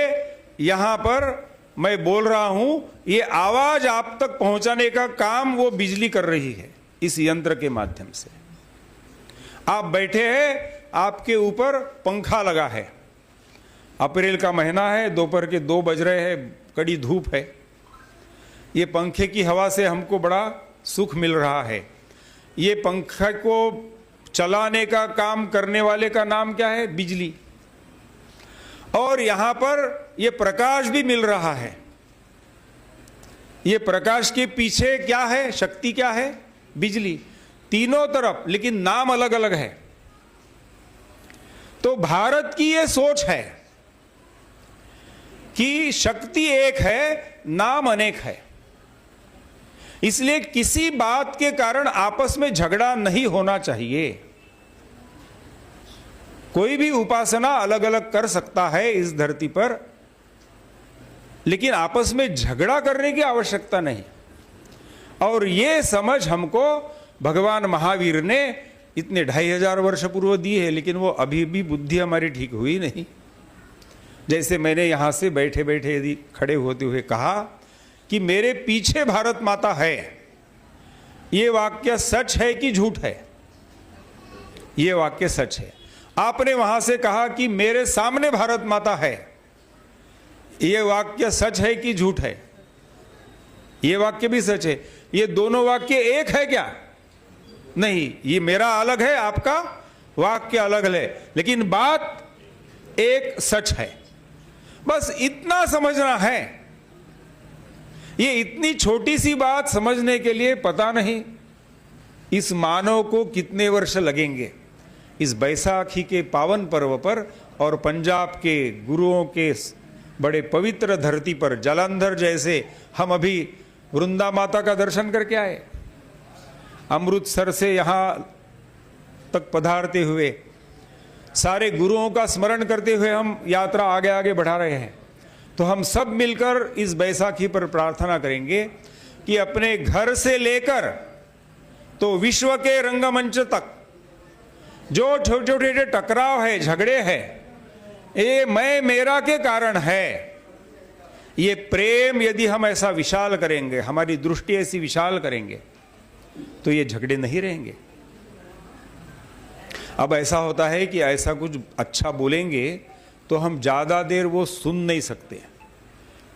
यहां पर मैं बोल रहा हूं, ये आवाज आप तक पहुंचाने का काम वो बिजली कर रही है इस यंत्र के माध्यम से। आप बैठे हैं, आपके ऊपर पंखा लगा है, अप्रैल का महीना है, दोपहर के 2 बज रहे हैं, कड़ी धूप है, ये पंखे की हवा से हमको बड़ा सुख मिल रहा है। ये पंखे को चलाने का काम करने वाले का नाम क्या है? बिजली। और यहां पर ये प्रकाश भी मिल रहा है। ये प्रकाश के पीछे क्या है? शक्ति क्या है? बिजली। तीनों तरफ, लेकिन नाम अलग अलग है। तो भारत की ये सोच है कि शक्ति एक है, नाम अनेक है। इसलिए किसी बात के कारण आपस में झगड़ा नहीं होना चाहिए। कोई भी उपासना अलग अलग कर सकता है इस धरती पर, लेकिन आपस में झगड़ा करने की आवश्यकता नहीं। और ये समझ हमको भगवान महावीर ने इतने 2500 वर्ष पूर्व दी है, लेकिन वो अभी भी बुद्धि हमारी ठीक हुई नहीं। जैसे मैंने यहां से बैठे बैठे यदि खड़े होते हुए कहा कि मेरे पीछे भारत माता है, ये वाक्य सच है कि झूठ है? ये वाक्य सच है। आपने वहां से कहा कि मेरे सामने भारत माता है, ये वाक्य सच है कि झूठ है? ये वाक्य भी सच है। ये दोनों वाक्य एक है क्या? नहीं, ये मेरा अलग है, आपका वाक्य अलग है, लेकिन बात एक सच है। बस इतना समझना है। ये इतनी छोटी सी बात समझने के लिए पता नहीं इस मानव को कितने वर्ष लगेंगे। इस बैसाखी के पावन पर्व पर और पंजाब के गुरुओं के बड़े पवित्र धरती पर जालंधर जैसे, हम अभी वृंदा माता का दर्शन करके आए, अमृतसर से यहां तक पधारते हुए सारे गुरुओं का स्मरण करते हुए हम यात्रा आगे आगे बढ़ा रहे हैं। तो हम सब मिलकर इस बैसाखी पर प्रार्थना करेंगे कि अपने घर से लेकर तो विश्व के रंगमंच तक जो छोटे छोटे टकराव है, झगड़े हैं, ये मैं मेरा के कारण है। ये प्रेम यदि हम ऐसा विशाल करेंगे, हमारी दृष्टि ऐसी विशाल करेंगे, तो ये झगड़े नहीं रहेंगे। अब ऐसा होता है कि ऐसा कुछ अच्छा बोलेंगे तो हम ज़्यादा देर वो सुन नहीं सकते,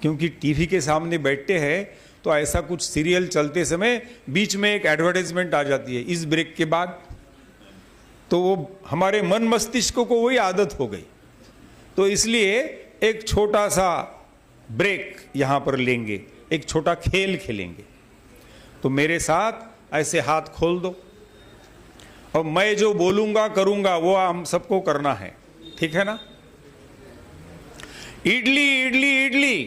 क्योंकि टीवी के सामने बैठते हैं तो ऐसा कुछ सीरियल चलते समय बीच में एक एडवर्टाइजमेंट आ जाती है इस ब्रेक के बाद, तो वो हमारे मन मस्तिष्क को वही आदत हो गई। तो इसलिए एक छोटा सा ब्रेक यहाँ पर लेंगे, एक छोटा खेल खेलेंगे। तो मेरे साथ ऐसे हाथ खोल दो और मैं जो बोलूंगा करूंगा वो हम सबको करना है, ठीक है ना? इडली इडली इडली,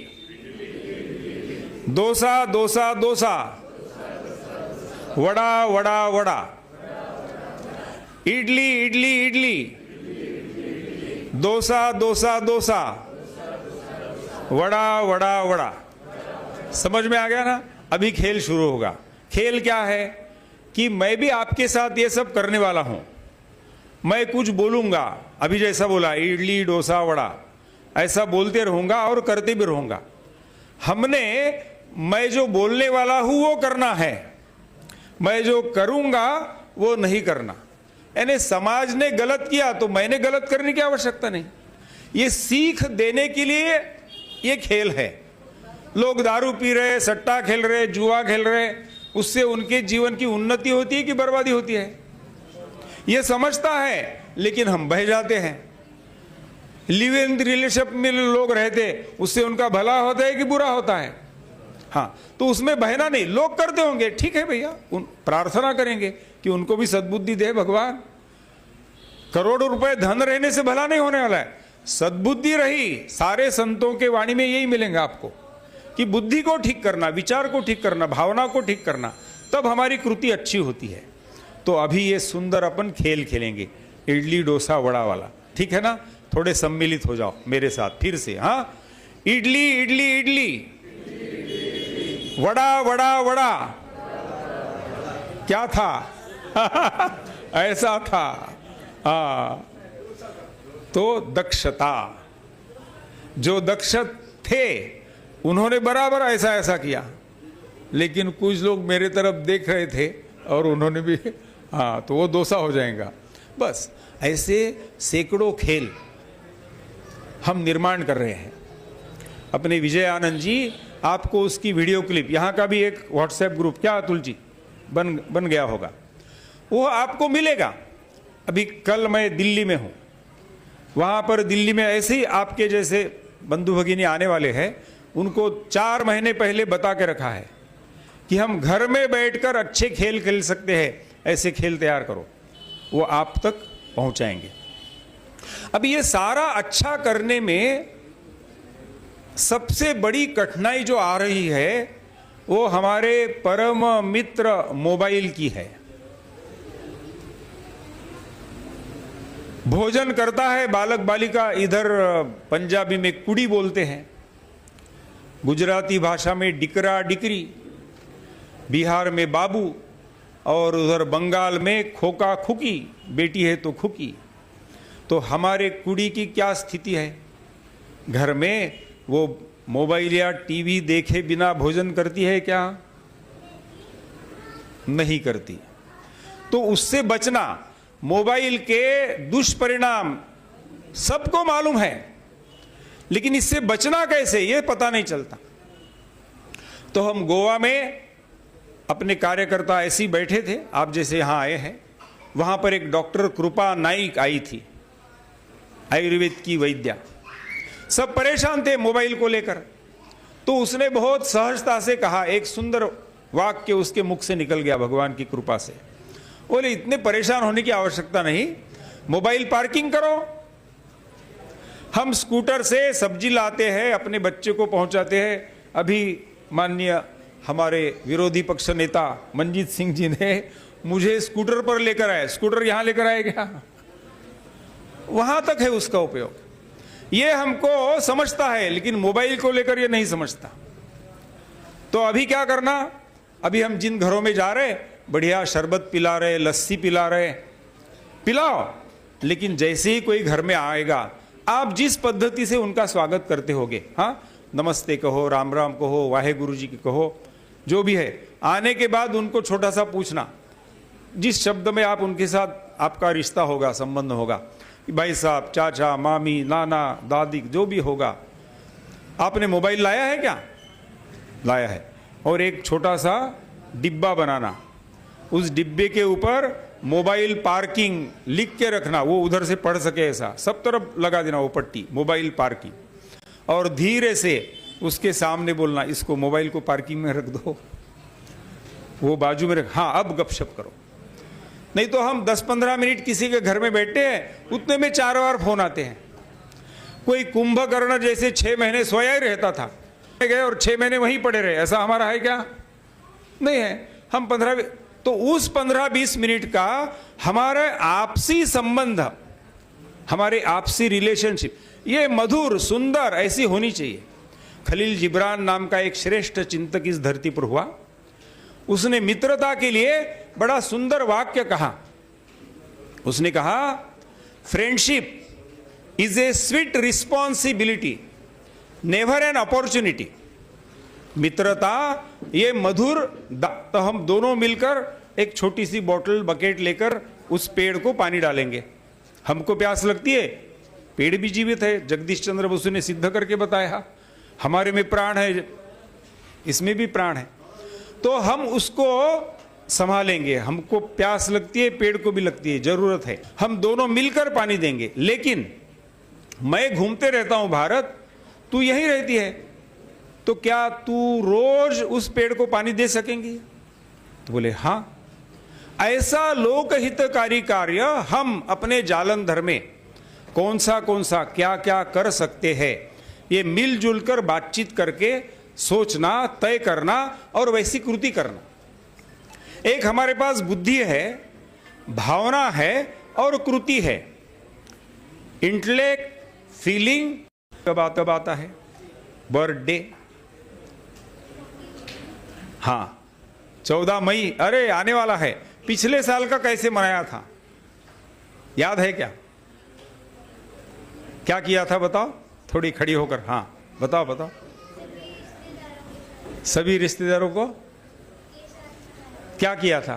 डोसा डोसा डोसा, वड़ा वड़ा वड़ा, इडली इडली इडली, डोसा डोसा डोसा, वड़ा वड़ा वड़ा। समझ में आ गया ना? अभी खेल शुरू होगा। खेल क्या है कि मैं भी आपके साथ ये सब करने वाला हूं। मैं कुछ बोलूंगा, अभी जैसा बोला इडली डोसा वड़ा, ऐसा बोलते रहूंगा और करते भी रहूंगा। हमने मैं जो बोलने वाला हूं वो करना है, मैं जो करूंगा वो नहीं करना। यानी समाज ने गलत किया तो मैंने गलत करने की आवश्यकता नहीं। ये सीख देने के लिए ये खेल है। लोग दारू पी रहे, सट्टा खेल रहे, जुआ खेल रहे, उससे उनके जीवन की उन्नति होती है कि बर्बादी होती है, ये समझता है, लेकिन हम बह जाते हैं। लिव इन रिलेशनशिप में लोग रहते, उससे उनका भला होता है कि बुरा होता है? हाँ, तो उसमें बहना नहीं। लोग करते होंगे, ठीक है भैया, प्रार्थना करेंगे कि उनको भी सद्बुद्धि दे भगवान। करोड़ों रुपए धन रहने से भला नहीं होने वाला है, सद्बुद्धि रही। सारे संतों के वाणी में यही मिलेंगे आपको कि बुद्धि को ठीक करना, विचार को ठीक करना, भावना को ठीक करना, तब हमारी कृति अच्छी होती है। तो अभी ये सुंदर अपन खेल खेलेंगे, इडली डोसा वड़ा वाला, ठीक है ना? थोड़े सम्मिलित हो जाओ मेरे साथ फिर से। हाँ, इडली इडली इडली, वड़ा वड़ा वड़ा, क्या था? ऐसा था। हाँ, तो दक्षता, जो दक्ष थे उन्होंने बराबर ऐसा ऐसा किया, लेकिन कुछ लोग मेरे तरफ देख रहे थे और उन्होंने भी, हाँ, तो वो डोसा हो जाएगा। बस ऐसे सैकड़ों खेल हम निर्माण कर रहे हैं। अपने विजय आनंद जी, आपको उसकी वीडियो क्लिप, यहाँ का भी एक व्हाट्सएप ग्रुप, क्या अतुल जी, बन गया होगा, वो आपको मिलेगा। अभी कल मैं दिल्ली में हूँ, वहाँ पर दिल्ली में ऐसे ही आपके जैसे बंधु भगिनी आने वाले हैं, उनको 4 महीने पहले बता के रखा है कि हम घर में बैठकर अच्छे खेल खेल सकते हैं, ऐसे खेल तैयार करो, वो आप तक पहुंचाएंगे। अब ये सारा अच्छा करने में सबसे बड़ी कठिनाई जो आ रही है वो हमारे परम मित्र मोबाइल की है। भोजन करता है बालक बालिका, इधर पंजाबी में कुड़ी बोलते हैं, गुजराती भाषा में डिकरा डिकरी, बिहार में बाबू, और उधर बंगाल में खोका खुकी, बेटी है तो खुकी। तो हमारे कुड़ी की क्या स्थिति है? घर में वो मोबाइल या टीवी देखे बिना भोजन करती है क्या? नहीं करती। तो उससे बचना, मोबाइल के दुष्परिणाम सबको मालूम है, लेकिन इससे बचना कैसे ये पता नहीं चलता। तो हम गोवा में अपने कार्यकर्ता ऐसे ही बैठे थे, आप जैसे यहां आए हैं, वहां पर एक डॉक्टर कृपा नाइक आई थी, आयुर्वेद की वैद्या। सब परेशान थे मोबाइल को लेकर। तो उसने बहुत सहजता से कहा, एक सुंदर वाक्य उसके मुख से निकल गया भगवान की कृपा से, बोले इतने परेशान होने की आवश्यकता नहीं, मोबाइल पार्किंग करो। हम स्कूटर से सब्जी लाते हैं, अपने बच्चे को पहुंचाते हैं। अभी माननीय हमारे विरोधी पक्ष नेता मंजीत सिंह जी ने मुझे स्कूटर पर लेकर आए। स्कूटर यहां लेकर आए क्या? वहां तक है उसका उपयोग। ये हमको समझता है, लेकिन मोबाइल को लेकर ये नहीं समझता। तो अभी क्या करना? अभी हम जिन घरों में जा रहे, बढ़िया शरबत पिला रहे, लस्सी पिला रहे, पिलाओ, लेकिन जैसे ही कोई घर में आएगा, आप जिस पद्धति से उनका स्वागत करते होगे, हाँ, नमस्ते कहो, राम राम कहो, वाहे गुरु जी की कहो, जो भी है, आने के बाद उनको छोटा सा पूछना, जिस शब्द में आप उनके साथ आपका रिश्ता होगा, संबंध होगा, भाई साहब, चाचा, मामी, नाना, दादी, जो भी होगा, आपने मोबाइल लाया है क्या? लाया है। और एक छोटा सा डिब्बा बनाना, उस डिब्बे के ऊपर मोबाइल पार्किंग लिख के रखना, वो उधर से पढ़ सके, ऐसा सब तरफ लगा देना वो पट्टी, मोबाइल पार्किंग, और धीरे से उसके सामने बोलना, इसको मोबाइल को पार्किंग में रख दो, वो बाजू में रख, हाँ अब गपशप करो। नहीं तो हम 10-15 मिनट किसी के घर में बैठे हैं, उतने में 4 बार फोन आते हैं। कोई कुंभकर्ण जैसे 6 महीने सोया ही रहता था, गए और 6 महीने वहीं पड़े रहे, ऐसा हमारा है क्या? नहीं है। हम 15, तो उस 15-20 मिनट का हमारा आपसी संबंध, हमारे आपसी रिलेशनशिप, ये मधुर सुंदर ऐसी होनी चाहिए। खलील जिब्रान नाम का एक श्रेष्ठ चिंतक इस धरती पर हुआ, उसने मित्रता के लिए बड़ा सुंदर वाक्य कहा। उसने कहा, friendship is a sweet responsibility, never an opportunity. मित्रता ये मधुर, तो हम दोनों मिलकर एक छोटी सी बोतल बकेट लेकर उस पेड़ को पानी डालेंगे। हमको प्यास लगती है, पेड़ भी जीवित है, जगदीश चंद्र बसु ने सिद्ध करके बताया। हमारे में प्राण है, इसमें भी प्राण है, तो हम उसको संभालेंगे। हमको प्यास लगती है, पेड़ को भी लगती है, जरूरत है, हम दोनों मिलकर पानी देंगे। लेकिन मैं घूमते रहता हूं भारत, तू यहीं रहती है, तो क्या तू रोज उस पेड़ को पानी दे सकेंगी? तो बोले हां। ऐसा लोकहितकारी कार्य हम अपने जालंधर में कौन सा क्या क्या कर सकते हैं, ये मिलजुल कर बातचीत करके सोचना, तय करना और वैसी कृति करना। एक हमारे पास बुद्धि है, भावना है और कृति है। इंटेलेक्ट, फीलिंग कब आता है? बर्थडे, हाँ 14 मई, अरे आने वाला है। पिछले साल का कैसे मनाया था, याद है क्या? क्या किया था बताओ, थोड़ी खड़ी होकर, हाँ बताओ बताओ। सभी रिश्तेदारों को क्या किया था?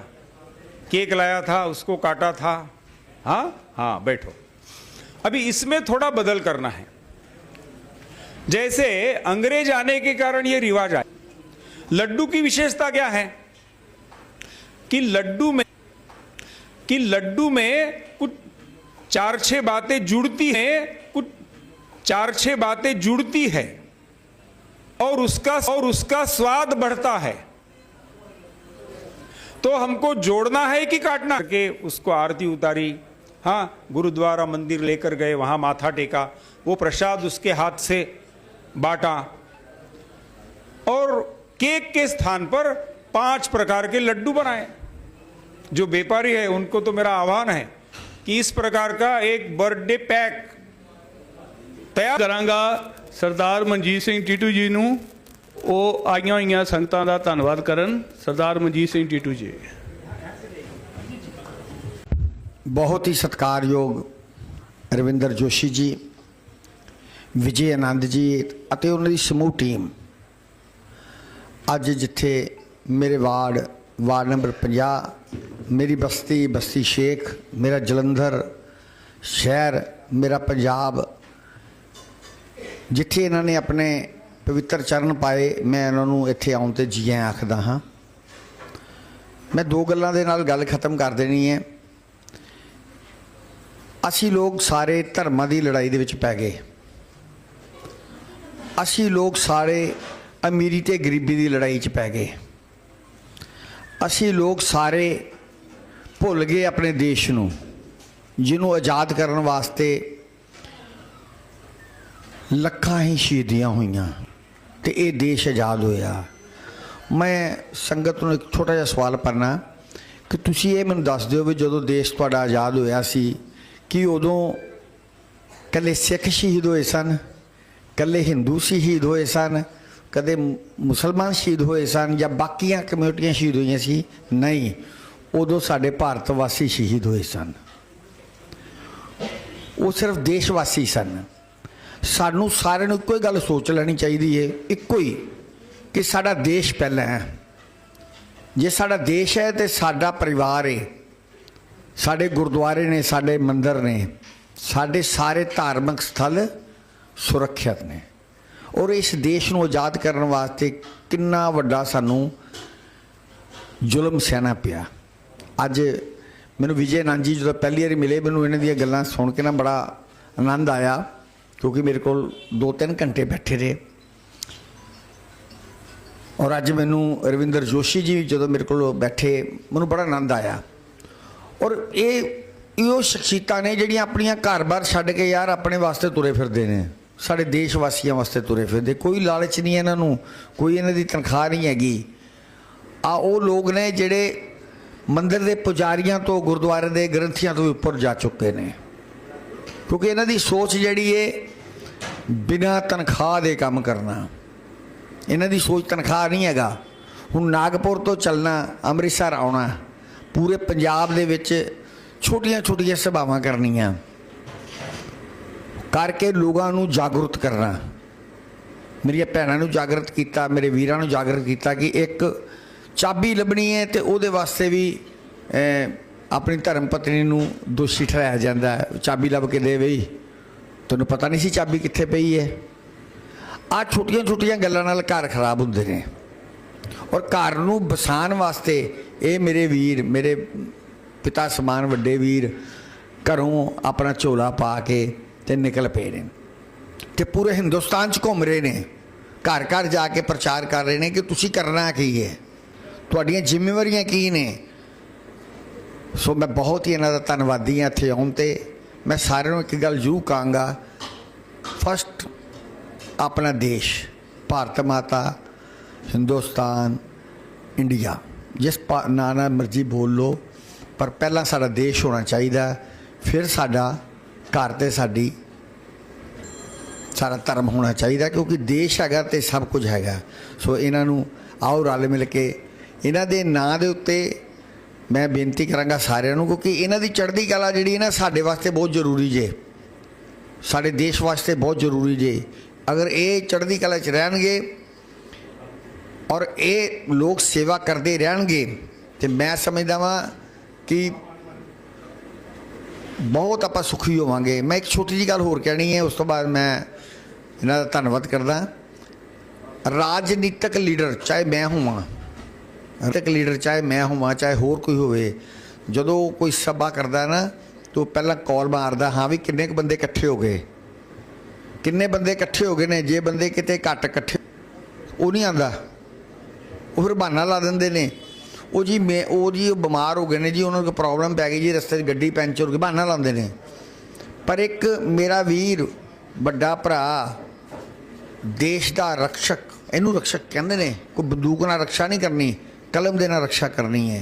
केक लाया था, उसको काटा था। हाँ हाँ, बैठो। अभी इसमें थोड़ा बदल करना है। जैसे अंग्रेज आने के कारण ये रिवाज आया। लड्डू की विशेषता क्या है कि लड्डू में कुछ 4-6 बातें जुड़ती हैं, कुछ 4-6 बातें जुड़ती है और उसका स्वाद बढ़ता है। तो हमको जोड़ना है कि काटना? के उसको आरती उतारी, हाँ गुरुद्वारा मंदिर लेकर गए, वहां माथा टेका, वो प्रसाद उसके हाथ से बांटा और केक के स्थान पर 5 प्रकार के लड्डू बनाए। जो व्यापारी है उनको तो मेरा आह्वान है कि इस प्रकार का एक बर्थडे पैक तैयार ਕਰਾਂਗਾ ਸਰਦਾਰ ਮਨਜੀਤ ਸਿੰਘ ਟੀਟੂ ਜੀ ਨੂੰ। ਉਹ ਆਈਆਂ ਹੋਈਆਂ ਸੰਗਤਾਂ ਦਾ ਧੰਨਵਾਦ ਕਰਨ। ਸਰਦਾਰ ਮਨਜੀਤ ਸਿੰਘ ਟੀਟੂ ਜੀ। बहुत ही सत्कारयोग रविंदर जोशी जी, विजय आनंद जी ਅਤੇ ਉਹਨਾਂ ਦੀ ਸਮੂਹ ਟੀਮ ਅੱਜ ਜਿੱਥੇ ਮੇਰੇ ਵਾਰਡ ਨੰਬਰ 50, ਮੇਰੀ ਬਸਤੀ ਸ਼ੇਖ, ਮੇਰਾ ਜਲੰਧਰ ਸ਼ਹਿਰ, ਮੇਰਾ ਪੰਜਾਬ, ਜਿੱਥੇ ਇਹਨਾਂ ਨੇ ਆਪਣੇ ਪਵਿੱਤਰ ਚਰਨ ਪਾਏ, ਮੈਂ ਇਹਨਾਂ ਨੂੰ ਇੱਥੇ ਆਉਣ 'ਤੇ ਜੀ ਆਇਆਂ ਆਖਦਾ ਹਾਂ। ਮੈਂ 2 ਗੱਲਾਂ ਦੇ ਨਾਲ ਗੱਲ ਖਤਮ ਕਰ ਦੇਣੀ ਹੈ। ਅਸੀਂ ਲੋਕ ਸਾਰੇ ਧਰਮਾਂ ਦੀ ਲੜਾਈ ਦੇ ਵਿੱਚ ਪੈ ਗਏ। ਅਸੀਂ ਲੋਕ ਸਾਰੇ ਅਮੀਰੀ ਤੇ ਗਰੀਬੀ ਦੀ ਲੜਾਈ 'ਚ ਪੈ ਗਏ। ਅਸੀਂ ਲੋਕ ਸਾਰੇ ਭੁੱਲ ਗਏ ਆਪਣੇ ਦੇਸ਼ ਨੂੰ, ਜਿਹਨੂੰ ਆਜ਼ਾਦ ਕਰਨ ਵਾਸਤੇ ਲੱਖਾਂ ਹੀ ਸ਼ਹੀਦੀਆਂ ਹੋਈਆਂ ਤੇ ਇਹ ਦੇਸ਼ ਆਜ਼ਾਦ ਹੋਇਆ। ਮੈਂ ਸੰਗਤ ਨੂੰ ਇੱਕ ਛੋਟਾ ਜਿਹਾ ਸਵਾਲ ਕਰਨਾ ਕਿ ਤੁਸੀਂ ਇਹ ਮੈਨੂੰ ਦੱਸ ਦਿਓ ਵੀ ਜਦੋਂ ਦੇਸ਼ ਤੁਹਾਡਾ ਆਜ਼ਾਦ ਹੋਇਆ ਸੀ ਕਿ ਉਦੋਂ ਇਕੱਲੇ ਸਿੱਖ ਸ਼ਹੀਦ ਹੋਏ ਸਨ, ਇਕੱਲੇ ਹਿੰਦੂ ਸ਼ਹੀਦ ਹੋਏ ਸਨ, ਕਦੇ ਮੁਸਲਮਾਨ ਸ਼ਹੀਦ ਹੋਏ ਸਨ ਜਾਂ ਬਾਕੀਆਂ ਕਮਿਊਨਿਟੀਆਂ ਸ਼ਹੀਦ ਹੋਈਆਂ ਸੀ? ਨਹੀਂ, ਉਦੋਂ ਸਾਡੇ ਭਾਰਤ ਵਾਸੀ ਸ਼ਹੀਦ ਹੋਏ ਸਨ। ਉਹ ਸਿਰਫ ਦੇਸ਼ ਵਾਸੀ ਸਨ। ਸਾਨੂੰ ਸਾਰਿਆਂ ਨੂੰ ਇੱਕੋ ਹੀ ਗੱਲ ਸੋਚ ਲੈਣੀ ਚਾਹੀਦੀ ਹੈ, ਇੱਕੋ ਹੀ, ਕਿ ਸਾਡਾ ਦੇਸ਼ ਪਹਿਲਾਂ ਹੈ। ਜੇ ਸਾਡਾ ਦੇਸ਼ ਹੈ ਤੇ ਸਾਡਾ ਪਰਿਵਾਰ ਹੈ, ਸਾਡੇ ਗੁਰਦੁਆਰੇ ਨੇ, ਸਾਡੇ ਮੰਦਰ ਨੇ, ਸਾਡੇ ਸਾਰੇ ਧਾਰਮਿਕ ਸਥਲ ਸੁਰੱਖਿਅਤ ਨੇ। ਔਰ ਇਸ ਦੇਸ਼ ਨੂੰ ਆਜ਼ਾਦ ਕਰਨ ਵਾਸਤੇ ਕਿੰਨਾ ਵੱਡਾ ਸਾਨੂੰ ਜ਼ੁਲਮ ਸਹਿਣਾ ਪਿਆ। ਅੱਜ ਮੈਨੂੰ ਵਿਜੇ ਆਨੰਦ ਜੀ ਜਦੋਂ ਪਹਿਲੀ ਵਾਰੀ ਮਿਲੇ, ਮੈਨੂੰ ਇਹਨਾਂ ਦੀਆਂ ਗੱਲਾਂ ਸੁਣ ਕੇ ਨਾ ਬੜਾ ਆਨੰਦ ਆਇਆ, ਕਿਉਂਕਿ ਮੇਰੇ ਕੋਲ 2-3 ਘੰਟੇ ਬੈਠੇ ਰਹੇ। ਔਰ ਅੱਜ ਮੈਨੂੰ ਰਵਿੰਦਰ ਜੋਸ਼ੀ ਜੀ ਜਦੋਂ ਮੇਰੇ ਕੋਲ ਬੈਠੇ, ਮੈਨੂੰ ਬੜਾ ਆਨੰਦ ਆਇਆ। ਔਰ ਇਹ ਸ਼ਖਸੀਅਤਾਂ ਨੇ ਜਿਹੜੀਆਂ ਆਪਣੀਆਂ ਘਰ-ਬਾਰ ਛੱਡ ਕੇ ਯਾਰ ਆਪਣੇ ਵਾਸਤੇ ਤੁਰੇ ਫਿਰਦੇ ਨੇ, ਸਾਡੇ ਦੇਸ਼ ਵਾਸੀਆਂ ਵਾਸਤੇ ਤੁਰੇ ਫਿਰਦੇ। ਕੋਈ ਲਾਲਚ ਨਹੀਂ ਇਹਨਾਂ ਨੂੰ, ਕੋਈ ਇਹਨਾਂ ਦੀ ਤਨਖਾਹ ਨਹੀਂ ਹੈਗੀ। ਉਹ ਲੋਕ ਨੇ ਜਿਹੜੇ ਮੰਦਰ ਦੇ ਪੁਜਾਰੀਆਂ ਤੋਂ, ਗੁਰਦੁਆਰੇ ਦੇ ਗ੍ਰੰਥੀਆਂ ਤੋਂ ਵੀ ਉੱਪਰ ਜਾ ਚੁੱਕੇ ਨੇ, ਕਿਉਂਕਿ ਇਹਨਾਂ ਦੀ ਸੋਚ ਜਿਹੜੀ ਹੈ ਬਿਨਾਂ ਤਨਖਾਹ ਦੇ ਕੰਮ ਕਰਨਾ। ਇਹਨਾਂ ਦੀ ਸੋਚ ਤਨਖਾਹ ਨਹੀਂ ਹੈਗਾ। ਹੁਣ ਨਾਗਪੁਰ ਤੋਂ ਚੱਲਣਾ, ਅੰਮ੍ਰਿਤਸਰ ਆਉਣਾ, ਪੂਰੇ ਪੰਜਾਬ ਦੇ ਵਿੱਚ ਛੋਟੀਆਂ ਸਭਾਵਾਂ ਕਰਨੀਆਂ, ਕਰਕੇ ਲੋਕਾਂ ਨੂੰ ਜਾਗਰੂਕ ਕਰਨਾ। ਮੇਰੀਆਂ ਭੈਣਾਂ ਨੂੰ ਜਾਗਰਤ ਕੀਤਾ, ਮੇਰੇ ਵੀਰਾਂ ਨੂੰ ਜਾਗਰਤ ਕੀਤਾ ਕਿ ਇੱਕ ਚਾਬੀ ਲੱਭਣੀ ਹੈ ਤੇ ਉਹਦੇ ਵਾਸਤੇ ਵੀ ਆਪਣੀ ਧਰਮ ਪਤਨੀ ਨੂੰ ਦੋਸ਼ੀ ਠਹਿਰਾਇਆ ਜਾਂਦਾ ਹੈ। ਚਾਬੀ ਲੱਭ ਕੇ ਦੇ ਬਈ, ਤੈਨੂੰ ਪਤਾ ਨਹੀਂ ਸੀ ਚਾਬੀ ਕਿੱਥੇ ਪਈ ਹੈ। ਆਹ ਛੋਟੀਆਂ ਗੱਲਾਂ ਨਾਲ ਘਰ ਖਰਾਬ ਹੁੰਦੇ ਨੇ। ਔਰ ਘਰ ਨੂੰ ਬਸਾਉਣ ਵਾਸਤੇ ਇਹ ਮੇਰੇ ਵੀਰ, ਮੇਰੇ ਪਿਤਾ ਸਮਾਨ ਵੱਡੇ ਵੀਰ ਘਰੋਂ ਆਪਣਾ ਝੋਲਾ ਪਾ ਕੇ ਤੇ ਨਿਕਲ ਪਏ ਨੇ ਤੇ ਪੂਰੇ ਹਿੰਦੁਸਤਾਨ 'ਚ ਘੁੰਮ ਰਹੇ ਨੇ, ਘਰ ਘਰ ਜਾ ਕੇ ਪ੍ਰਚਾਰ ਕਰ ਰਹੇ ਨੇ ਕਿ ਤੁਸੀਂ ਕਰਨਾ ਕੀ ਹੈ, ਤੁਹਾਡੀਆਂ ਜ਼ਿੰਮੇਵਾਰੀਆਂ ਕੀ ਨੇ। ਸੋ ਮੈਂ ਬਹੁਤ ਹੀ ਇਹਨਾਂ ਦਾ ਧੰਨਵਾਦੀ ਹਾਂ ਇੱਥੇ ਆਉਣ 'ਤੇ। ਮੈਂ ਸਾਰਿਆਂ ਨੂੰ ਇੱਕ ਗੱਲ ਜ਼ਰੂਰ ਕਹਾਂਗਾ, ਫਸਟ ਆਪਣਾ ਦੇਸ਼, ਭਾਰਤ ਮਾਤਾ हिंदुस्तान, इंडिया, जिस ਨਾਂ ਨਾਲ ਮਰਜ਼ੀ ਬੋਲ ਲਓ, पर पहला साडा देश होना चाहिए, फिर साडा घर ते साडी सारा धर्म होना चाहिए, क्योंकि देश हैगा तो सब कुछ हैगा। सो इन्हां नूं आओ रल मिल के इन्हां दे नां दे उत्ते मैं बेनती करांगा सारिਆਂ ਨੂੰ, क्योंकि इन्हां दी चढ़दी कला जिहड़ी है ना साडे वास्ते बहुत जरूरी जे, साडे देश वास्ते बहुत जरूरी जे। अगर ये चढ़दी कला च रहणगे और ये लोग सेवा करते रहणगे तो मैं समझदा वां कि बहुत आपां सुखी होवांगे। मैं एक छोटी जी गल होर कहनी है, उस तो बाद मैं इन्हां दा धन्नवाद करदा। राजनीतिक लीडर चाहे मैं होवां, राजनीतिक लीडर चाहे मैं होवां चाहे होर कोई होवे, जदों कोई सभा करदा ना तो पहला कॉल मारदा, हाँ भी किन्ने बंदे इकट्ठे हो गए, किन्ने बंदे इकट्ठे हो गए ने। जे बंदे किते घट इकट्ठे वो नहीं आंदा, वो फिर बहाना ला देंदे ने, वो जी मैं वो जी बीमार हो गए ने जी, उन्होंने प्रॉब्लम पै गई जी, रस्ते गड्डी पैंचर हो गई, बहाना लाते हैं। पर एक मेरा वीर बड़ा भरा देश का रक्षक, इनू रक्षक कहते हैं, कोई बंदूक नाल रक्षा नहीं करनी, कलम दे नाल रक्षा करनी है।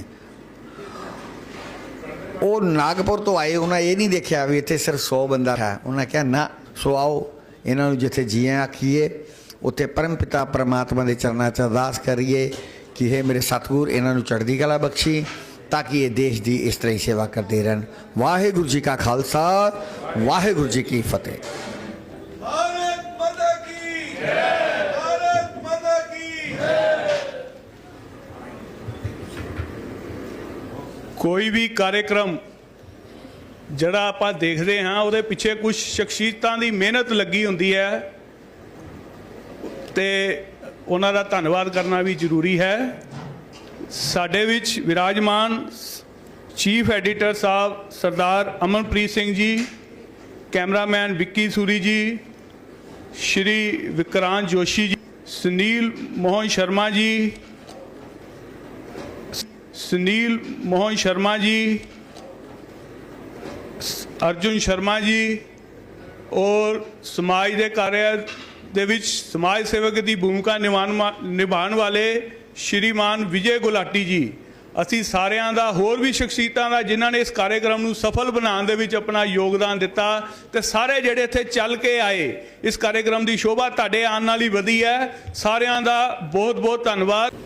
वो नागपुर तो आए, उन्हें ये नहीं देखा भी इतने सिर्फ 100 बंदा है, उन्हें कहा ना। सो आओ इन्हों जिथे जिए आखीए, उत्थे परम पिता परमात्मा के चरणों च अरदास करिए कि हे मेरे सतगुर इन्हों चढ़दी कला बख्शी, ताकि ये देश की इस तरह ही सेवा करते रहन। वाहिगुरू जी का खालसा, वाहिगुरू जी की फतेह। भारत माता की जय, भारत माता की जय। कोई भी कार्यक्रम ਜਿਹੜਾ ਆਪਾਂ ਦੇਖਦੇ ਹਾਂ ਉਹਦੇ ਪਿੱਛੇ ਕੁਝ ਸ਼ਖਸੀਅਤਾਂ ਦੀ ਮਿਹਨਤ ਲੱਗੀ ਹੁੰਦੀ ਹੈ ਤੇ ਉਹਨਾਂ ਦਾ ਧੰਨਵਾਦ ਕਰਨਾ ਵੀ ਜ਼ਰੂਰੀ ਹੈ। ਸਾਡੇ ਵਿੱਚ ਵਿਰਾਜਮਾਨ ਚੀਫ ਐਡੀਟਰ ਸਾਹਿਬ ਸਰਦਾਰ ਅਮਨਪ੍ਰੀਤ ਸਿੰਘ ਜੀ, ਕੈਮਰਾਮੈਨ ਵਿੱਕੀ ਸੂਰੀ ਜੀ, ਸ਼੍ਰੀ ਵਿਕਰਾਂਤ ਜੋਸ਼ੀ ਜੀ, ਸੁਨੀਲ ਮੋਹਨ ਸ਼ਰਮਾ ਜੀ, ਸੁਨੀਲ ਮੋਹਨ ਸ਼ਰਮਾ ਜੀ, अर्जुन शर्मा जी, और समाज के कार्य दे विच समाज सेवक की भूमिका निभाने वाले श्रीमान विजय गुलाटी जी, असी सारिਆਂ ਦਾ होर भी शख्सियतां ਦਾ जिन्हां ने इस कार्यक्रम ਨੂੰ सफल बनाने दे विच अपना योगदान दिता, ते सारे ਜਿਹੜੇ ਇੱਥੇ ਚੱਲ ਕੇ आए, इस कार्यक्रम की शोभा ਤੁਹਾਡੇ आने नाल ही वधी है। सारिਆਂ ਦਾ बहुत बहुत धन्नवाद।